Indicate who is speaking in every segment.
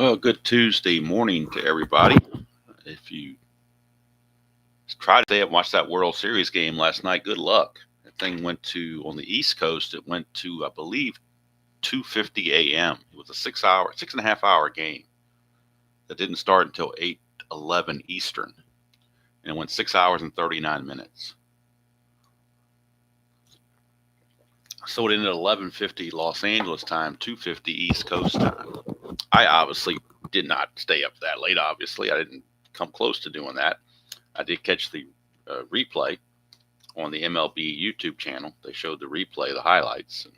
Speaker 1: Well, good Tuesday morning to everybody. If you try to stay up and watch that World Series game last night, good luck. That thing went to on the East Coast. It went to, I believe, 2:50 a.m. It was a 6 hour, 6.5 hour game that didn't start until 8:11 Eastern, and it went 6 hours and 39 minutes. So it ended at 11:50 Los Angeles time, 2:50 East Coast time. I obviously did not stay up that late. Obviously, I didn't come close to doing that. I did catch the replay on the MLB YouTube channel. They showed the replay, the highlights, and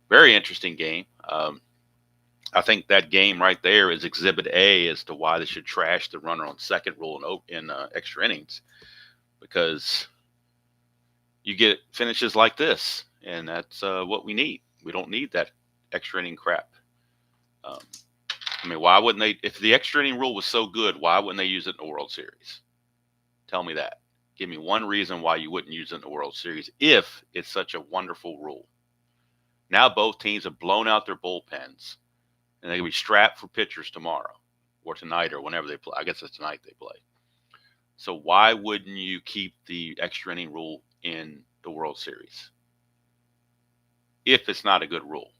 Speaker 1: very interesting game. I think that game right there is Exhibit A as to why they should trash the runner on second rule in extra innings, because you get finishes like this, and that's what we need. We don't need that extra inning crap. I mean, why wouldn't they? If the extra inning rule was so good, why wouldn't they use it in the World Series? Tell me that. Give me one reason why you wouldn't use it in the World Series if it's such a wonderful rule. Now both teams have blown out their bullpens, and they're going to be strapped for pitchers tomorrow or tonight or whenever they play. I guess it's tonight they play. So why wouldn't you keep the extra inning rule in the World Series if it's not a good rule?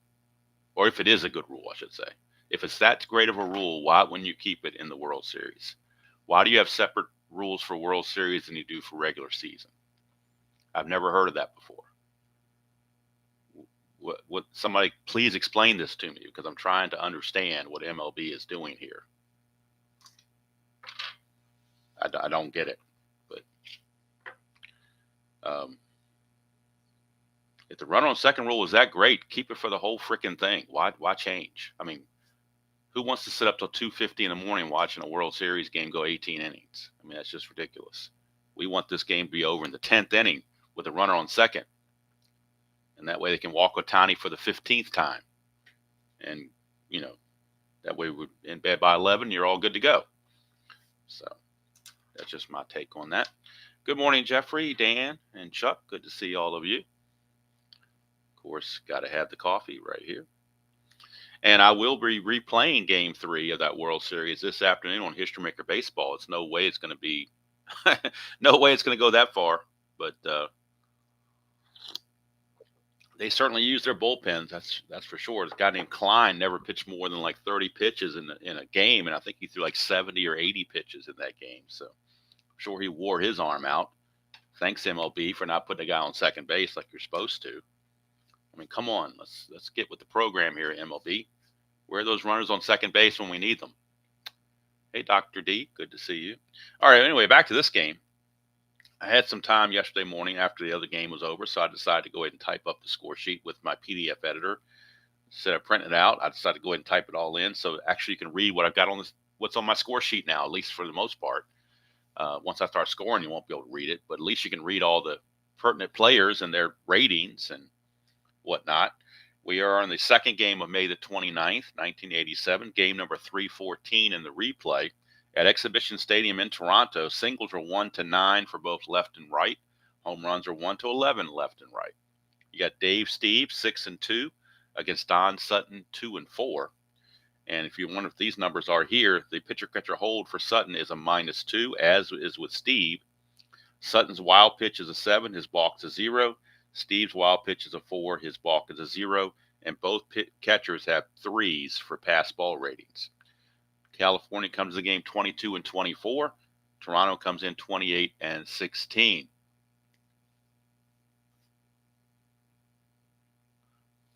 Speaker 1: Or if it is a good rule, I should say. If it's that great of a rule, why wouldn't you keep it in the World Series? Why do you have separate rules for World Series than you do for regular season? I've never heard of that before. What somebody please explain this to me, because I'm trying to understand what MLB is doing here. I don't get it. But if the runner on second rule was that great, keep it for the whole freaking thing. Why change? I mean, who wants to sit up till 2:50 in the morning watching a World Series game go 18 innings? I mean, that's just ridiculous. We want this game to be over in the 10th inning with a runner on second. And that way they can walk Otani for the 15th time. And, that way we're in bed by 11, you're all good to go. So that's just my take on that. Good morning, Jeffrey, Dan, and Chuck. Good to see all of you. Of course, got to have the coffee right here. And I will be replaying Game 3 of that World Series this afternoon on History Maker Baseball. It's no way it's going to be, no way it's going to go that far. But they certainly use their bullpens. That's for sure. This guy named Klein never pitched more than like 30 pitches in a game, and I think he threw like 70 or 80 pitches in that game. So I'm sure he wore his arm out. Thanks MLB for not putting a guy on second base like you're supposed to. I mean, come on, let's get with the program here, MLB. Where are those runners on second base when we need them? Hey, Dr. D, good to see you. All right, anyway, back to this game. I had some time yesterday morning after the other game was over, so I decided to go ahead and type up the score sheet with my PDF editor. Instead of printing it out, I decided to go ahead and type it all in, so actually you can read what I've got on this, what's on my score sheet now, at least for the most part. Once I start scoring, you won't be able to read it, but at least you can read all the pertinent players and their ratings and whatnot. We are on the second game of May the 29th, 1987, game number 314 in the replay. At Exhibition Stadium in Toronto, singles are 1-9 for both left and right. Home runs are 1-11 left and right. You got Dave Steve 6-2 against Don Sutton 2-4. And if you wonder if these numbers are here, the pitcher-catcher hold for Sutton is a -2, as is with Steve. Sutton's wild pitch is a 7, his balk is a 0. Steve's wild pitch is a 4, his balk is a 0. And both catchers have 3s for pass ball ratings. California comes to the game 22-24. Toronto comes in 28-16.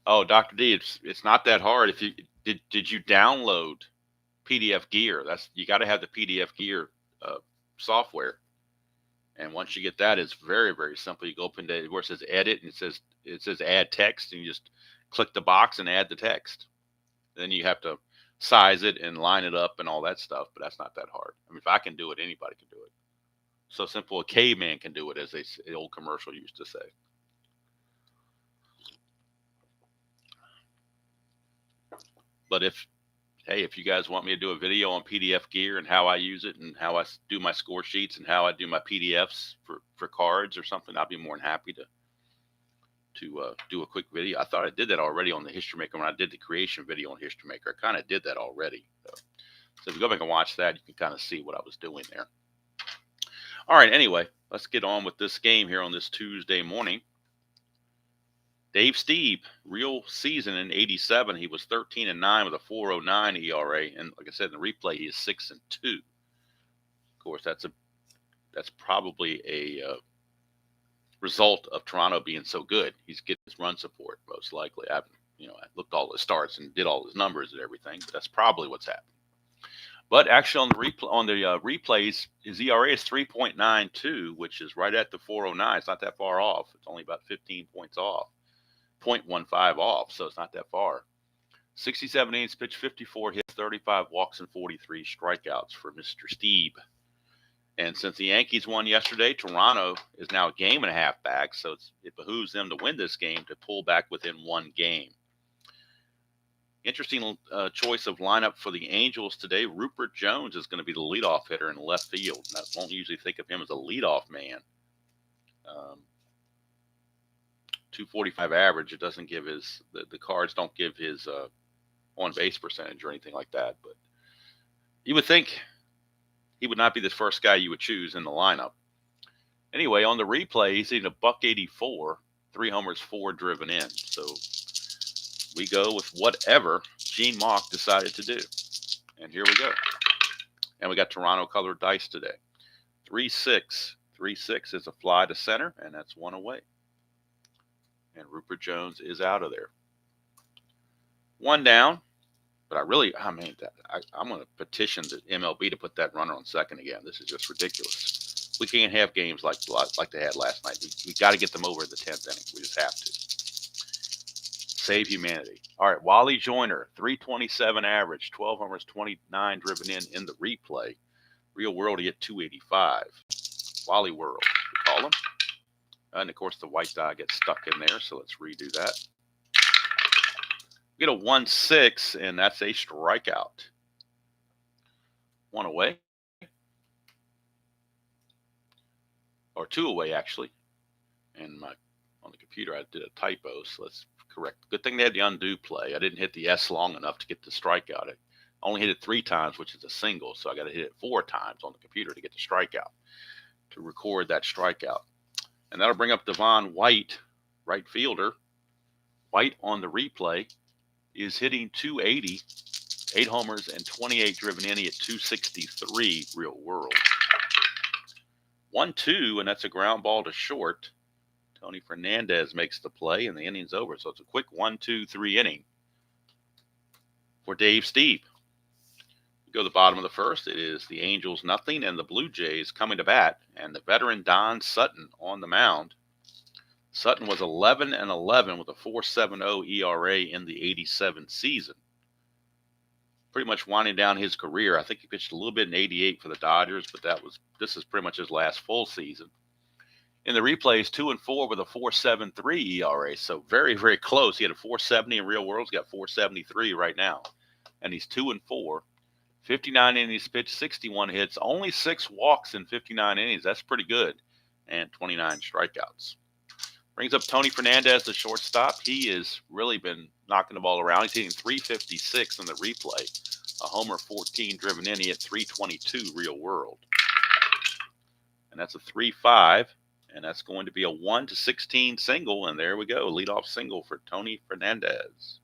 Speaker 1: Oh, Dr. D, it's not that hard. If you did you download PDF Gear? You got to have the PDF Gear software. And once you get that, it's very, very simple. You go up into where it says edit, and it says add text, and you just click the box and add the text. Then you have to size it and line it up and all that stuff, but that's not that hard. I mean, if I can do it, anybody can do it. So simple, a caveman can do it, as the old commercial used to say. But if you guys want me to do a video on PDF Gear and how I use it and how I do my score sheets and how I do my PDFs for cards or something, I'll be more than happy to to do a quick video. I thought I did that already on the History Maker when I did the creation video on History Maker. I kind of did that already. So if you go back and watch that, you can kind of see what I was doing there. All right, anyway, let's get on with this game here on this Tuesday morning. Dave Stieb, real season in '87. He was 13-9 with a 4.09 ERA, and like I said in the replay, he is 6-2. Of course, that's probably a result of Toronto being so good. He's getting his run support most likely. I looked all his starts and did all his numbers and everything, but that's probably what's happening. But actually, on the replays, his ERA is 3.92, which is right at the 4.09. It's not that far off. It's only about 15 points off, 0.15 off, so it's not that far. 67 innings pitched, 54 hits, 35 walks, and 43 strikeouts for Mr. Stieb. And since the Yankees won yesterday, Toronto is now a game and a half back, so it behooves them to win this game to pull back within one game. Interesting choice of lineup for the Angels today. Rupert Jones is going to be the leadoff hitter in left field. And I won't usually think of him as a leadoff man. 245 average. It doesn't give the cards don't give his on base percentage or anything like that. But you would think he would not be the first guy you would choose in the lineup. Anyway, on the replay, he's hitting a .184, 3 homers, 4 driven in. So we go with whatever Gene Mauch decided to do. And here we go. And we got Toronto colored dice today. 3-6. 3-6 is a fly to center, and that's 1 away. And Rupert Jones is out of there. 1 down. But I'm going to petition the MLB to put that runner on second again. This is just ridiculous. We can't have games like they had last night. We got to get them over in the 10th inning. We just have to. Save humanity. All right, Wally Joyner, 327 average, 12 homers, 29 driven in the replay. Real world, he hit 285. Wally World, we call him. And, of course, the white die gets stuck in there, so let's redo that. We get a 1-6, and that's a strikeout. 1 away. Or 2 away, actually. And on the computer, I did a typo, so let's correct. Good thing they had the undo play. I didn't hit the S long enough to get the strikeout. I only hit it 3 times, which is a single, so I got to hit it 4 times on the computer to get the strikeout, to record that strikeout. And that'll bring up Devon White, right fielder. White on the replay is hitting 280, 8 homers and 28 driven in. He at 263 real world. 1-2, and that's a ground ball to short. Tony Fernandez makes the play, and the inning's over. So it's a quick 1-2-3 inning for Dave Stieb. We go to the bottom of the first. It is the Angels nothing, and the Blue Jays coming to bat, and the veteran Don Sutton on the mound. Sutton was 11-11 with a 4.70 ERA in the '87 season. Pretty much winding down his career. I think he pitched a little bit in '88 for the Dodgers, but this is pretty much his last full season. In the replays, 2-4 with a 4.73 ERA. So very, very close. He had a 4.70 in real world. He's got 4.73 right now. And he's 2-4. 59 innings pitched, 61 hits, only 6 walks in 59 innings. That's pretty good. And 29 strikeouts. Brings up Tony Fernandez, the shortstop. He has really been knocking the ball around. He's hitting 356 in the replay. A homer, 14 driven in. He hit 322 real world. And that's a 3-5. And that's going to be a 1-16 single. And there we go. Leadoff single for Tony Fernandez.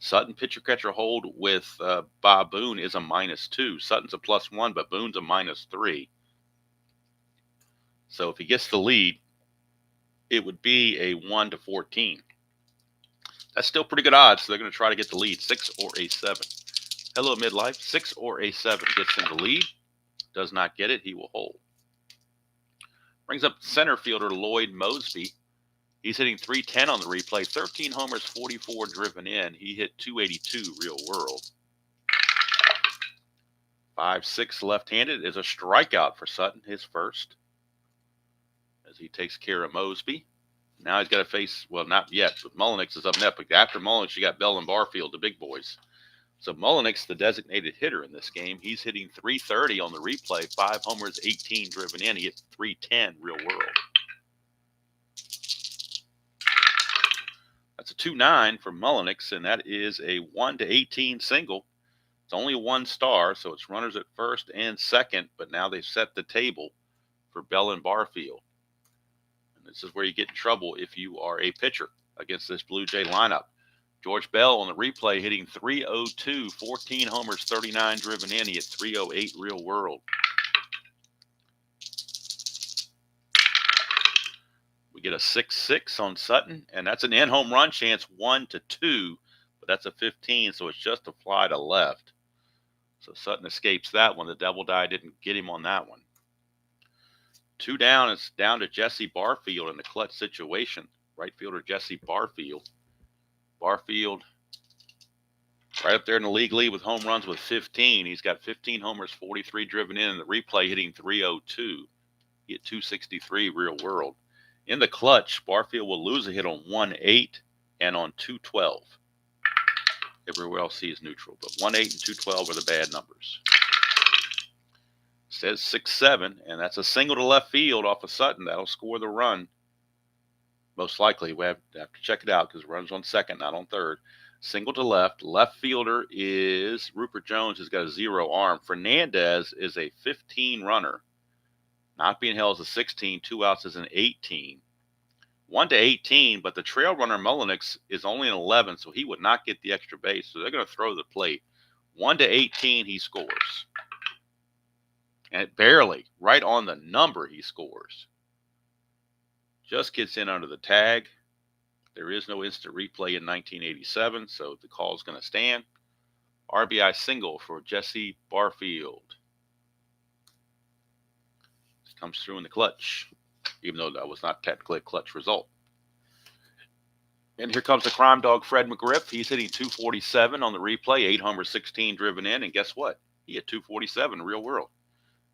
Speaker 1: Sutton pitcher-catcher hold with Bob Boone is a -2. Sutton's a +1, but Boone's a -3. So if he gets the lead, it would be a 1-14. That's still pretty good odds. So they're going to try to get the lead, 6 or a 7. Hello, midlife. 6 or a 7 gets in the lead. Does not get it. He will hold. Brings up center fielder Lloyd Mosby. He's hitting 310 on the replay. 13 homers, 44 driven in. He hit 282 real world. 5-6 left-handed is a strikeout for Sutton, his first. As he takes care of Mosby. Now he's got to face, well, not yet, but Mullenix is up next. But after Mullenix, you got Bell and Barfield, the big boys. So Mullenix, the designated hitter in this game, he's hitting 330 on the replay, 5 homers, 18 driven in. He hit 310 real world. That's a 2-9 for Mullenix, and that is a 1-18 single. It's only 1 star, so it's runners at first and second, but now they've set the table for Bell and Barfield. And this is where you get in trouble if you are a pitcher against this Blue Jay lineup. George Bell on the replay hitting .302, 14 homers, 39 driven in. He hit .308 real world. We get a 6-6 on Sutton, and that's an in-home run chance 1-2, but that's a 15, so it's just a fly to left. So Sutton escapes that one. The double die didn't get him on that one. 2 down. It's down to Jesse Barfield in the clutch situation. Right fielder Jesse Barfield. Barfield right up there in the league lead with home runs with 15. He's got 15 homers, 43 driven in. The replay hitting .302. He hit .263 real world. In the clutch, Barfield will lose a hit on 1-8 and on 2-12. Everywhere else he is neutral, but 1-8 and 2-12 are the bad numbers. Says 6-7, and that's a single to left field off of Sutton. That'll score the run. Most likely, we have to check it out because the run's on second, not on third. Single to left. Left fielder is Rupert Jones, has got a 0 arm. Fernandez is a 15 runner. Not being held as a 16. 2 outs is an 18. 1-18, but the trail runner Mullenix is only an 11, so he would not get the extra base. So they're going to throw the plate. 1-18, he scores. And barely, right on the number, he scores. Just gets in under the tag. There is no instant replay in 1987, so the call is going to stand. RBI single for Jesse Barfield. This comes through in the clutch, even though that was not technically a clutch result. And here comes the crime dog, Fred McGriff. He's hitting .247 on the replay, 8 homers, 16 driven in, and guess what? He hit .247 real world.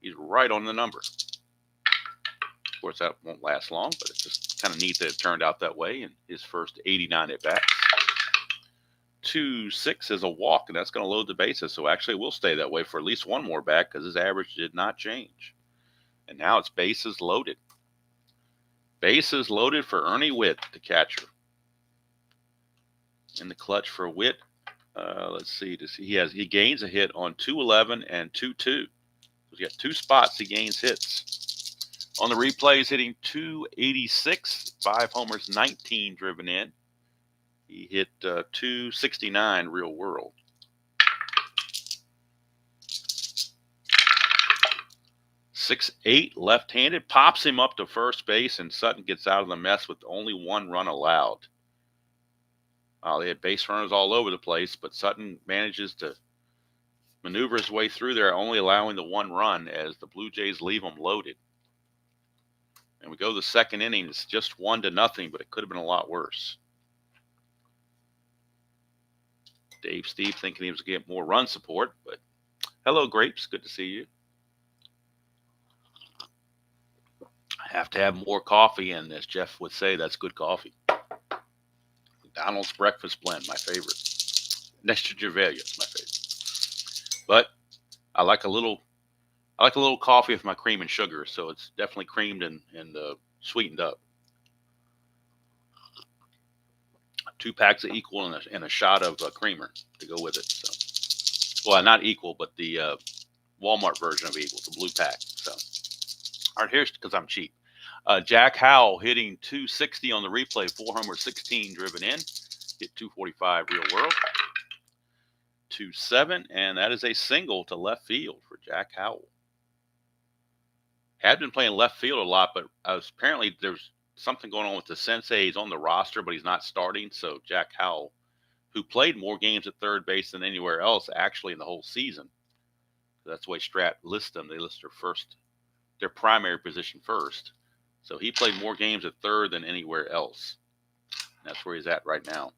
Speaker 1: He's right on the number. Of course, that won't last long, but it's just kind of neat that it turned out that way in his first 89 at-bats. 2-6 is a walk, and that's going to load the bases, so actually it will stay that way for at least one more back because his average did not change. And now it's bases loaded. Bases loaded for Ernie Witt, the catcher. In the clutch for Witt, let's see. He gains a hit on 2-11 and 2-2. He's got 2 spots he gains hits. On the replay, he's hitting .286, 5 homers, 19 driven in. He hit .269 real world. .68 left-handed, pops him up to first base, and Sutton gets out of the mess with only 1 run allowed. They had base runners all over the place, but Sutton manages to maneuver his way through there, only allowing the 1 run as the Blue Jays leave them loaded. And we go to the second inning. It's just 1-0, but it could have been a lot worse. Dave Steve thinking he was going to get more run support, but hello, Grapes. Good to see you. I have to have more coffee, and as Jeff would say, that's good coffee. Donald's Breakfast Blend, my favorite. Next to Gervalia, my favorite. But I like a little coffee with my cream and sugar, so it's definitely creamed and sweetened up. 2 packs of Equal and a shot of creamer to go with it. So, well, not Equal, but the Walmart version of Equal, the blue pack. So, all right, here's because I'm cheap. Jack Howell hitting .260 on the replay, 4 homers, 16 driven in. Hit .245 real world. 2-7, and that is a single to left field for Jack Howell. Had been playing left field a lot, but apparently there's something going on with the sensei. He's on the roster, but he's not starting. So Jack Howell, who played more games at third base than anywhere else actually in the whole season. That's the way Strat lists them. They list their primary position first. So he played more games at third than anywhere else. That's where he's at right now.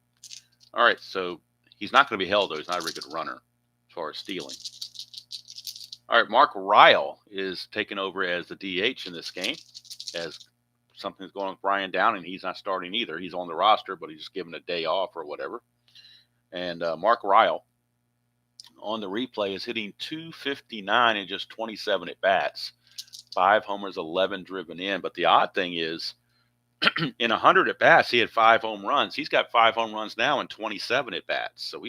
Speaker 1: All right, so he's not going to be held, though. He's not a very good runner as far as stealing. All right, Mark Ryle is taking over as the DH in this game, as something's going on with Brian Downing. He's not starting either. He's on the roster, but he's just given a day off or whatever. And Mark Ryle on the replay is hitting .259 in just 27 at-bats. 5 homers, 11 driven in. But the odd thing is in 100 at bats, he had 5 home runs. He's got 5 home runs now in 27 at bats. So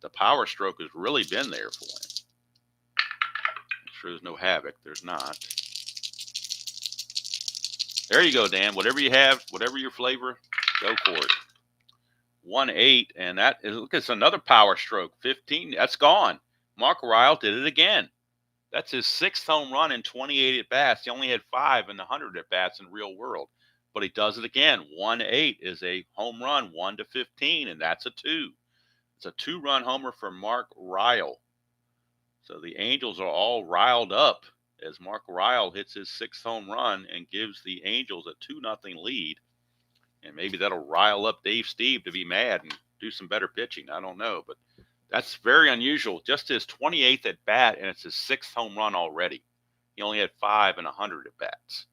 Speaker 1: the power stroke has really been there for him. I'm sure there's no havoc. There's not. There you go, Dan. Whatever you have, whatever your flavor, go for it. 1-8, and that is, look, it's another power stroke. 15, that's gone. Mark Ryle did it again. That's his 6th home run in 28 at bats. He only had 5 in the 100 at bats in real world, but he does it again. 1-8 is a home run, 1-15, and that's a 2. It's a 2-run homer for Mark Ryle. So the Angels are all riled up as Mark Ryle hits his 6th home run and gives the Angels a 2-0 lead. And maybe that'll rile up Dave Steve to be mad and do some better pitching. I don't know, but that's very unusual. Just his 28th at bat, and it's his 6th home run already. He only had 5 in 100 at bats.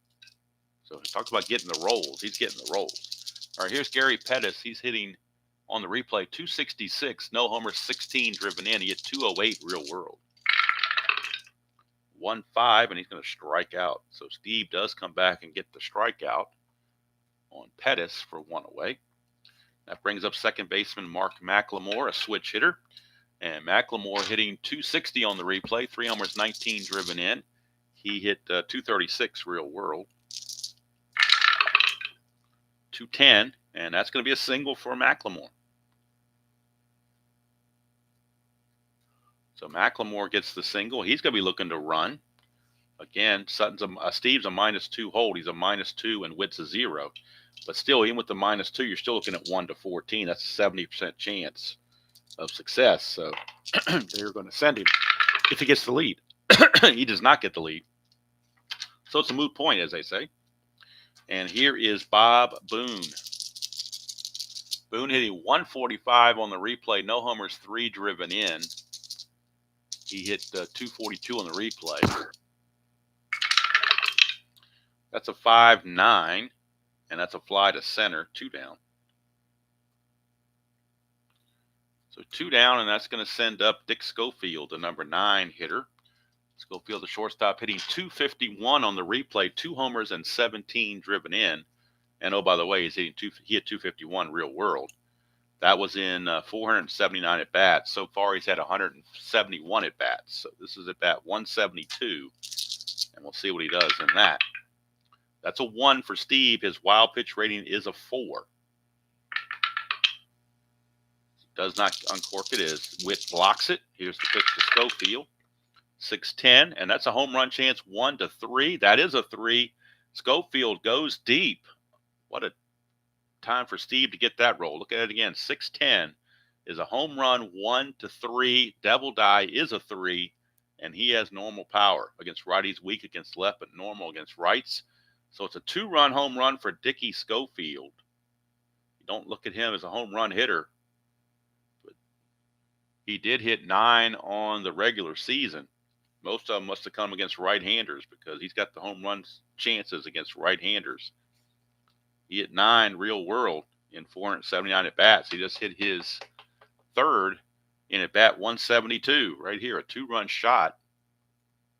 Speaker 1: So talk about getting the rolls. He's getting the rolls. All right, here's Gary Pettis. He's hitting on the replay 266, no homers, 16 driven in. He hit 208 real world. 1-5, and he's going to strike out. So Steve does come back and get the strikeout on Pettis for 1 away. That brings up second baseman Mark McLemore, a switch hitter. And McLemore hitting 260 on the replay, 3 homers, 19 driven in. He hit 236 real world. 210, and that's going to be a single for McLemore. So McLemore gets the single. He's going to be looking to run. Again, Steve's a -2 hold. He's a -2 and Witt's a 0. But still, even with the -2, you're still looking at 1-14. That's a 70% chance of success. So they're going to send him if he gets the lead. He does not get the lead. So it's a moot point, as they say. And here is Bob Boone. Boone hitting 145 on the replay. No homers, 3 driven in. He hit 242 on the replay. That's a 5-9, and that's a fly to center, 2 down. So 2 down, and that's going to send up Dick Schofield, the number 9 hitter. Schofield, the shortstop, hitting 251 on the replay, 2 homers and 17 driven in. And oh, by the way, he hit 251 real world. That was in 479 at bats. So far, he's had 171 at bats. So this is at bat 172, and we'll see what he does in that. That's a 1 for Steve. His wild pitch rating is a 4. Does not uncork it as Witt blocks it. Here's the pitch to Schofield. 6-10, and that's a home run chance, 1-3. That is a 3. Schofield goes deep. What a time for Steve to get that roll. Look at it again. 6-10 is a home run, 1-3. Devil Die is a 3, and he has normal power against righties, weak against left, but normal against rights. So it's a 2-run home run for Dickie Schofield. You don't look at him as a home run hitter, but he did hit 9 on the regular season. Most of them must have come against right-handers because he's got the home run chances against right-handers. He hit 9 real world in 479 at bats. He just hit his 3rd in at bat 172 right here, a 2-run shot.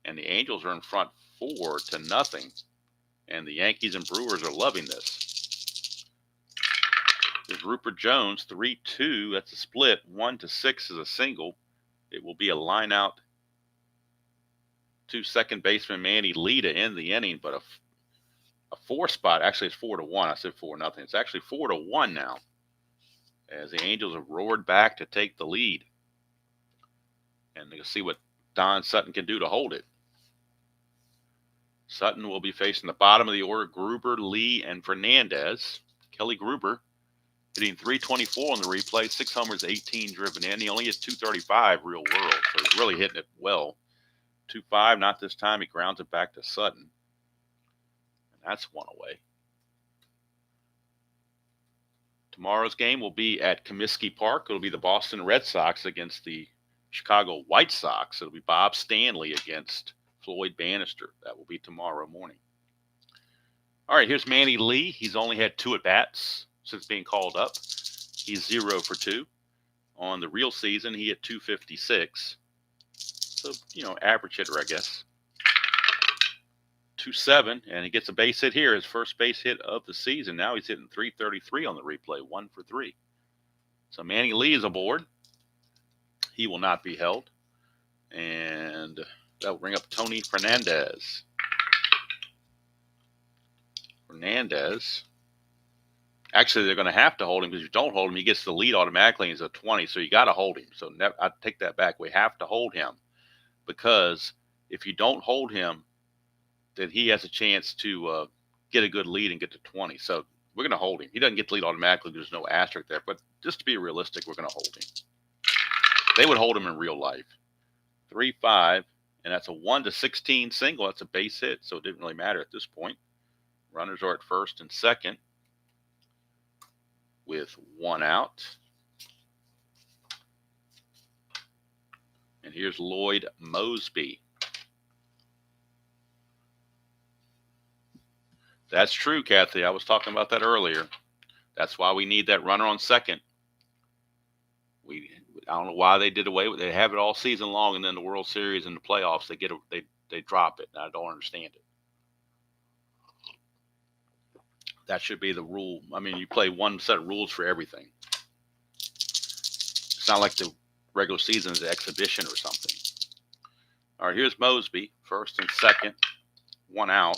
Speaker 1: And the Angels are in front 4-0. And the Yankees and Brewers are loving this. There's Rupert Jones, 3-2. That's a split. 1-6 is a single. It will be a line out to second baseman Manny Lee to end the inning, but a 4 spot. Actually, it's 4-1. I said 4-0. It's actually 4-1 now, as the Angels have roared back to take the lead. And they'll see what Don Sutton can do to hold it. Sutton will be facing the bottom of the order, Gruber, Lee, and Fernandez. Kelly Gruber hitting 324 on the replay, 6 homers, 18 driven in. He only hit 235 real world, so he's really hitting it well. 2-5, not this time. He grounds it back to Sutton. And that's 1 away. Tomorrow's game will be at Comiskey Park. It'll be the Boston Red Sox against the Chicago White Sox. It'll be Bob Stanley against Floyd Bannister. That will be tomorrow morning. All right, here's Manny Lee. He's only had 2 at-bats since being called up. He's 0 for 2. On the real season, he hit 256. So, average hitter, I guess. 2-7, and he gets a base hit here, his first base hit of the season. Now he's hitting 333 on the replay, 1 for 3. So Manny Lee is aboard. He will not be held. And that will bring up Tony Fernandez. Actually, they're going to have to hold him, because if you don't hold him, he gets the lead automatically. He's a 20, so you got to hold him. So I take that back. We have to hold him, because if you don't hold him, then he has a chance to get a good lead and get to 20. So we're going to hold him. He doesn't get the lead automatically. There's no asterisk there. But just to be realistic, we're going to hold him. They would hold him in real life. 3-5, and that's a 1-16 single. That's a base hit, so it didn't really matter at this point. Runners are at first and second with 1 out. And here's Lloyd Mosby. That's true, Kathy. I was talking about that earlier. That's why we need that runner on second. I don't know why they did away with it. They have it all season long, and then the World Series and the playoffs, they drop it. And I don't understand it. That should be the rule. I mean, you play one set of rules for everything. It's not like the regular season is an exhibition or something. All right, here's Mosby, first and second, 1 out.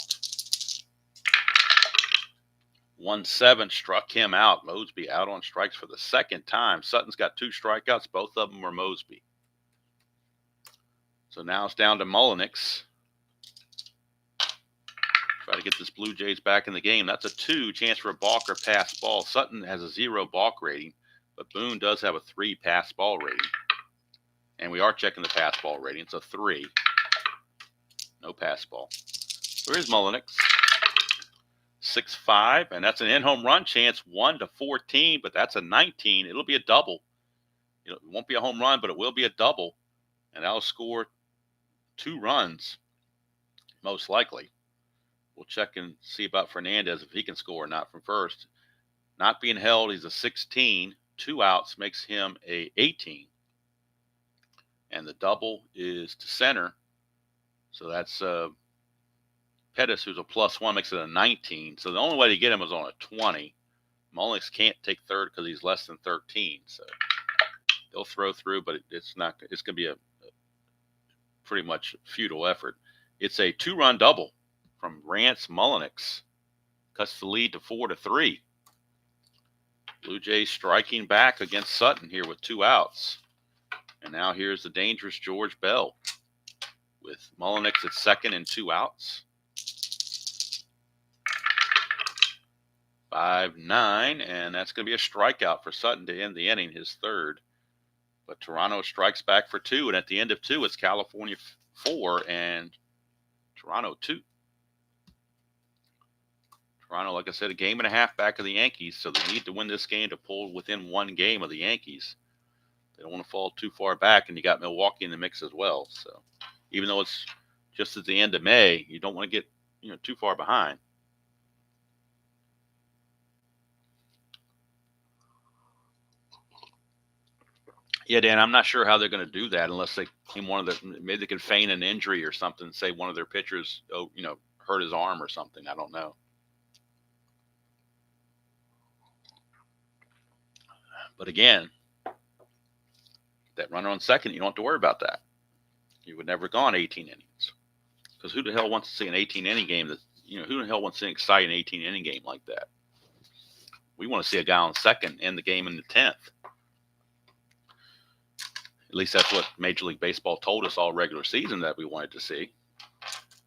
Speaker 1: 1-7 struck him out. Mosby out on strikes for the second time. Sutton's got 2 strikeouts. Both of them were Mosby. So now it's down to Mullenix. Try to get this Blue Jays back in the game. That's a 2, chance for a balk or pass ball. Sutton has a 0 balk rating, but Boone does have a 3 pass ball rating. And we are checking the pass ball rating. It's a 3. No pass ball. Where's Mullenix? 6-5, and that's an in-home run chance, 1-14, but that's a 19. It'll be a double. It won't be a home run, but it will be a double, and that'll score 2 runs, most likely. We'll check and see about Fernandez if he can score or not from first. Not being held, he's a 16. 2 outs makes him a 18. And the double is to center. So that's Pettis, who's a +1, makes it a 19. So the only way to get him is on a 20. Mullenix can't take third because he's less than 13. So they'll throw through, but it's going to be a pretty much futile effort. It's a 2-run double from Rance Mullenix. Cuts the lead to 4-3. Blue Jays striking back against Sutton here with 2 outs. And now here's the dangerous George Bell with Mullenix at second and 2 outs. 5-9, and that's going to be a strikeout for Sutton to end the inning, his 3rd. But Toronto strikes back for 2, and at the end of 2, it's California 4 and Toronto 2. Toronto, like I said, a game and a half back of the Yankees, so they need to win this game to pull within 1 game of the Yankees. They don't want to fall too far back, and you got Milwaukee in the mix as well. So even though it's just at the end of May, you don't want to get too far behind. Yeah, Dan, I'm not sure how they're going to do that unless they maybe they could feign an injury or something. Say one of their pitchers, hurt his arm or something. I don't know. But again, that runner on second, you don't have to worry about that. You would never have gone 18 innings. Because who the hell wants to see an 18-inning game who the hell wants to see an exciting 18-inning game like that? We want to see a guy on second end the game in the 10th. At least that's what Major League Baseball told us all regular season that we wanted to see.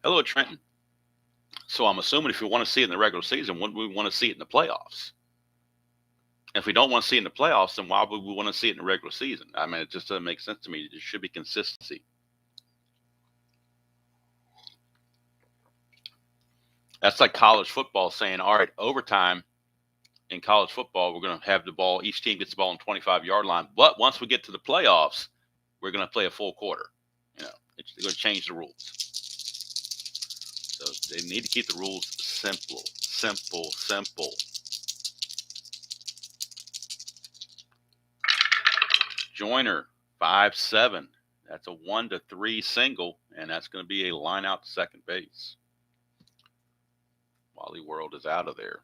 Speaker 1: Hello, Trenton. So I'm assuming if we want to see it in the regular season, wouldn't we want to see it in the playoffs? If we don't want to see it in the playoffs, then why would we want to see it in the regular season? I mean, it just doesn't make sense to me. It should be consistency. That's like college football saying, all right, overtime in college football, we're going to have the ball. Each team gets the ball on 25-yard line. But once we get to the playoffs, we're going to play a full quarter. They're going to change the rules. So they need to keep the rules simple. Joyner, 5-7. That's a 1-3 single, and that's going to be a line out to second base. Wally World is out of there.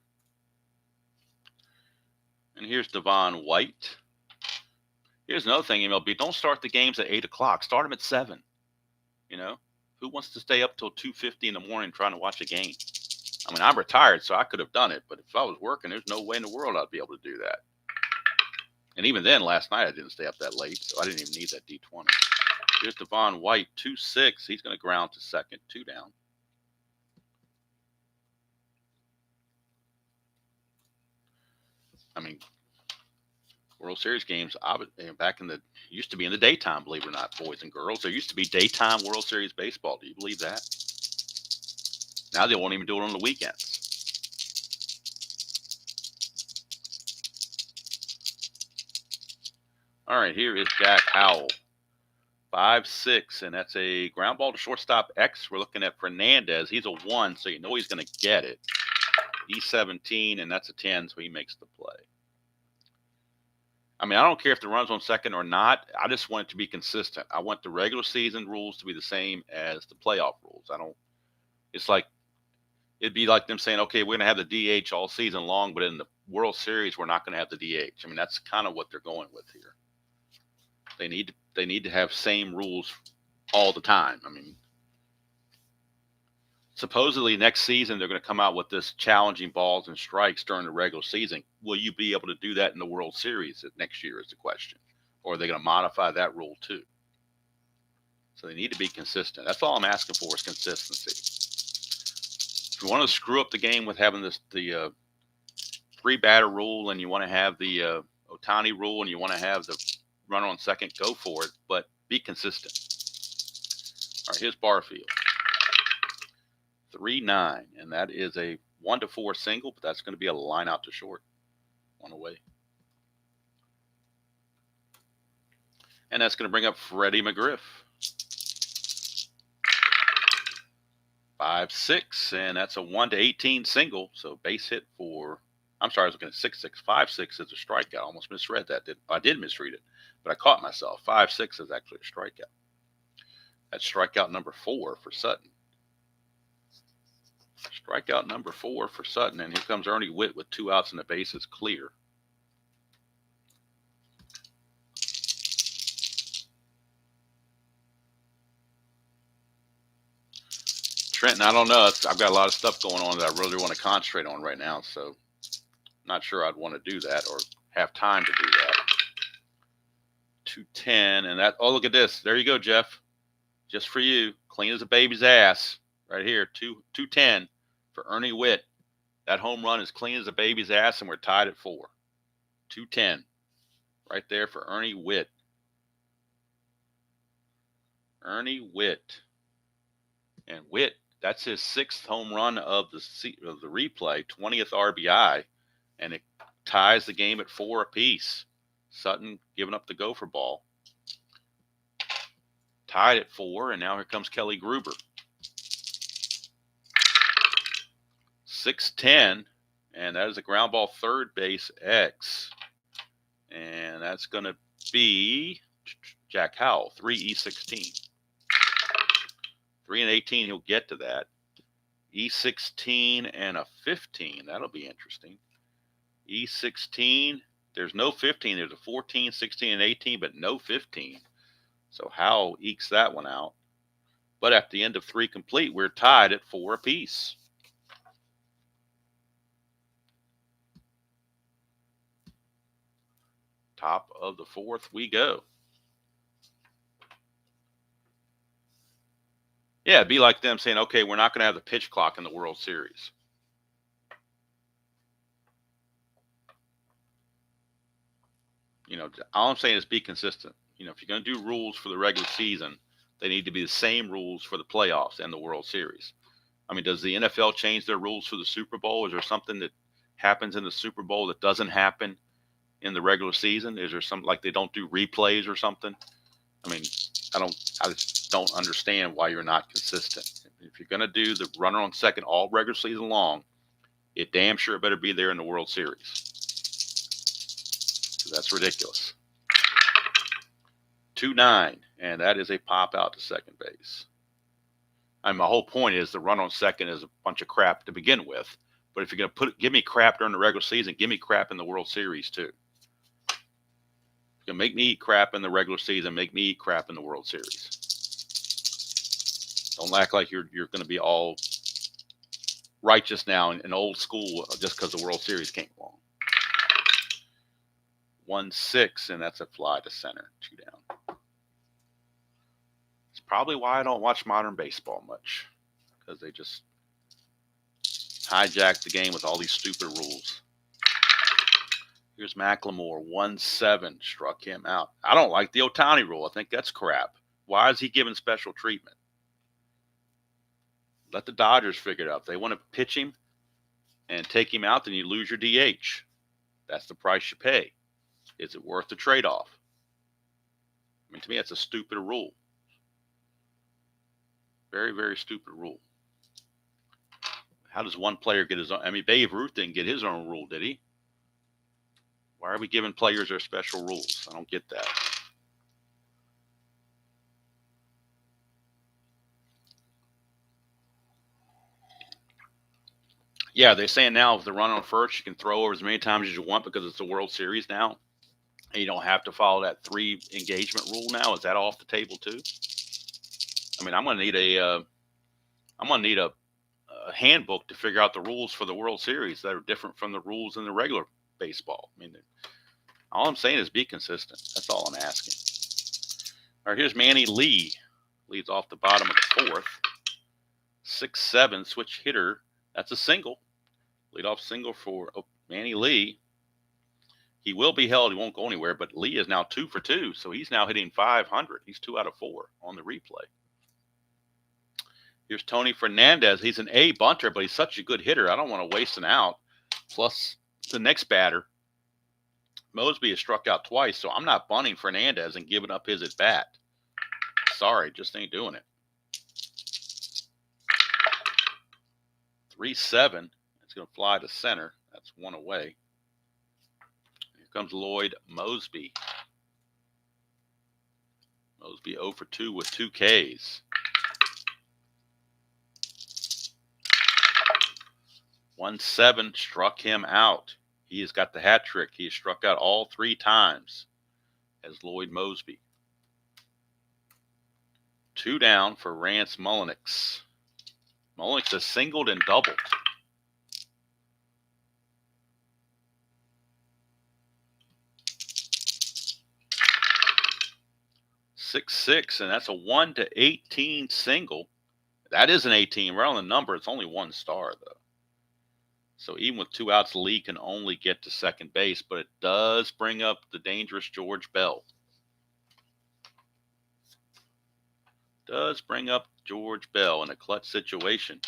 Speaker 1: And here's Devon White. Here's another thing, MLB. Don't start the games at 8 o'clock. Start them at 7. You know? Who wants to stay up till 2:50 in the morning trying to watch a game? I mean, I'm retired, so I could have done it. But if I was working, there's no way in the world I'd be able to do that. And even then, last night, I didn't stay up that late, so I didn't even need that D20. Here's Devon White, 2-6. He's going to ground to second, 2 down. I mean, World Series games, back in the, used to be in the daytime, believe it or not, boys and girls. There used to be daytime World Series baseball. Do you believe that? Now they won't even do it on the weekends. All right, here is Jack Howell. 5-6, and that's a ground ball to shortstop X. We're looking at Fernandez. He's a 1, so you know he's going to get it. E17, and that's a 10, so he makes the play. I mean, I don't care if the run's on second or not. I just want it to be consistent. I want the regular season rules to be the same as the playoff rules. It's like, it'd be like them saying, okay, we're going to have the DH all season long, but in the World Series, we're not going to have the DH. I mean, that's kind of what they're going with here. They need to have same rules all the time. I mean, supposedly next season they're going to come out with this challenging balls and strikes during the regular season. Will you be able to do that in the World Series next year is the question. Or are they going to modify that rule too? So they need to be consistent. That's all I'm asking for is consistency. If you want to screw up the game with having the 3-batter rule, and you want to have the Ohtani rule, and you want to have the runner on second, go for it, but be consistent. All right, here's Barfield. 3-9, and that is a 1-4 single, but that's going to be a line out to short. 1 away. And that's going to bring up Freddie McGriff. 5-6, and that's a 1-18 single, so base hit for, I'm sorry, I was looking at 6-6. 5-6 is a strikeout. I almost misread that. I did misread it, but I caught myself. 5-6 is actually a strikeout. That's strikeout number 4 for Sutton. Strikeout number 4 for Sutton, and here comes Ernie Witt with 2 outs and the base is clear. Trenton, I don't know. I've got a lot of stuff going on that I really want to concentrate on right now, so I'm not sure I'd want to do that or have time to do that. 210, and that, oh, look at this. There you go, Jeff. Just for you. Clean as a baby's ass. Right here, 210 for Ernie Witt. That home run is clean as a baby's ass, and we're tied at 4. 210. Right there for Ernie Witt. Ernie Witt. And Witt, that's his 6th home run of the replay, 20th RBI, and it ties the game at 4 apiece. Sutton giving up the gopher ball. Tied at 4, and now here comes Kelly Gruber. 6-10, and that is a ground ball third base X. And that's going to be Jack Howell, 3E16. 3-18, he'll get to that. E16 and a 15, that'll be interesting. E16, there's no 15. There's a 14, 16, and 18, but no 15. So Howell ekes that one out. But at the end of 3 complete, we're tied at 4 apiece. Top of the 4th we go. Yeah, it'd be like them saying, okay, we're not going to have the pitch clock in the World Series. You know, all I'm saying is be consistent. You know, if you're going to do rules for the regular season, they need to be the same rules for the playoffs and the World Series. I mean, does the NFL change their rules for the Super Bowl? Is there something that happens in the Super Bowl that doesn't happen in the regular season? Is there something like they don't do replays or something? I mean, I just don't understand why you're not consistent. If you're going to do the runner on second all regular season long, it damn sure better be there in the World Series. That's ridiculous. 2-9, and that is a pop out to second base. And my whole point is the run on second is a bunch of crap to begin with, But if you're going to give me crap during the regular season, give me crap in the World Series too. You're going to make me eat crap in the regular season, make me eat crap in the World Series. Don't act like you're going to be all righteous now and old school just because the World Series came along. 1-6, and that's a fly to center. 2 down. It's probably why I don't watch modern baseball much, because they just hijack the game with all these stupid rules. Here's McLemore, 1-7, struck him out. I don't like the Ohtani rule. I think that's crap. Why is he given special treatment? Let the Dodgers figure it out. If they want to pitch him and take him out, then you lose your DH. That's the price you pay. Is it worth the trade-off? I mean, to me, that's a stupid rule. Very, very stupid rule. How does one player get his own? I mean, Babe Ruth didn't get his own rule, did he? Why are we giving players their special rules? I don't get that. Yeah, they're saying now if the run on first, you can throw over as many times as you want because it's the World Series now. And you don't have to follow that 3 engagement rule now. Is that off the table too? I mean, I'm going to need a handbook to figure out the rules for the World Series that are different from the rules in the regular baseball. I mean, all I'm saying is be consistent. That's all I'm asking. All right, here's Manny Lee. Leads off the bottom of the 4th. 6-7, switch hitter. That's a single. Leadoff single for Manny Lee. He will be held. He won't go anywhere, but Lee is now 2 for 2, so he's now hitting .500. He's 2 out of 4 on the replay. Here's Tony Fernandez. He's an A bunter, but he's such a good hitter. I don't want to waste an out. Plus, the next batter, Mosby has struck out twice, so I'm not bunting Fernandez and giving up his at bat. Sorry, just ain't doing it. 3-7. It's going to fly to center. That's 1 away. Here comes Lloyd Mosby. Mosby 0 for 2 with 2 Ks. 1-7, struck him out. He has got the hat trick. He has struck out all 3 times as Lloyd Mosby. 2 down for Rance Mullenix. Mullenix has singled and doubled. .66, and that's a 1-18 single. That is an 18. We're on the number. It's only 1 star, though. So even with 2 outs, Lee can only get to second base, but it does bring up the dangerous George Bell. Does bring up George Bell in a clutch situation.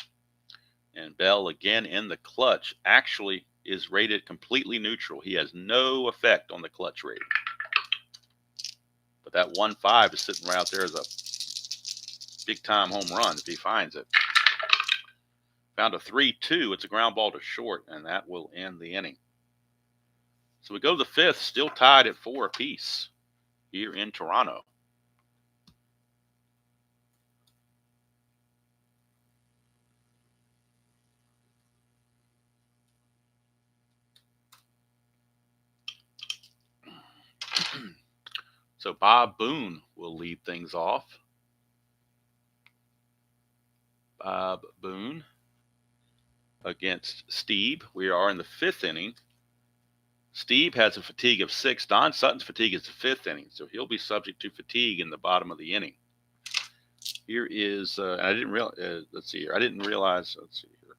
Speaker 1: And Bell, again in the clutch, actually is rated completely neutral. He has no effect on the clutch rating. But that 1-5 is sitting right out there as a big-time home run if he finds it. Found a 3-2. It's a ground ball to short, and that will end the inning. So we go to the 5th, still tied at 4 apiece here in Toronto. So Bob Boone will lead things off. Bob Boone against Steve. We are in the 5th inning. Steve has a fatigue of 6. Don Sutton's fatigue is the 5th inning, so he'll be subject to fatigue in the bottom of the inning. Here is, I didn't realize, let's see here. I didn't realize, let's see here.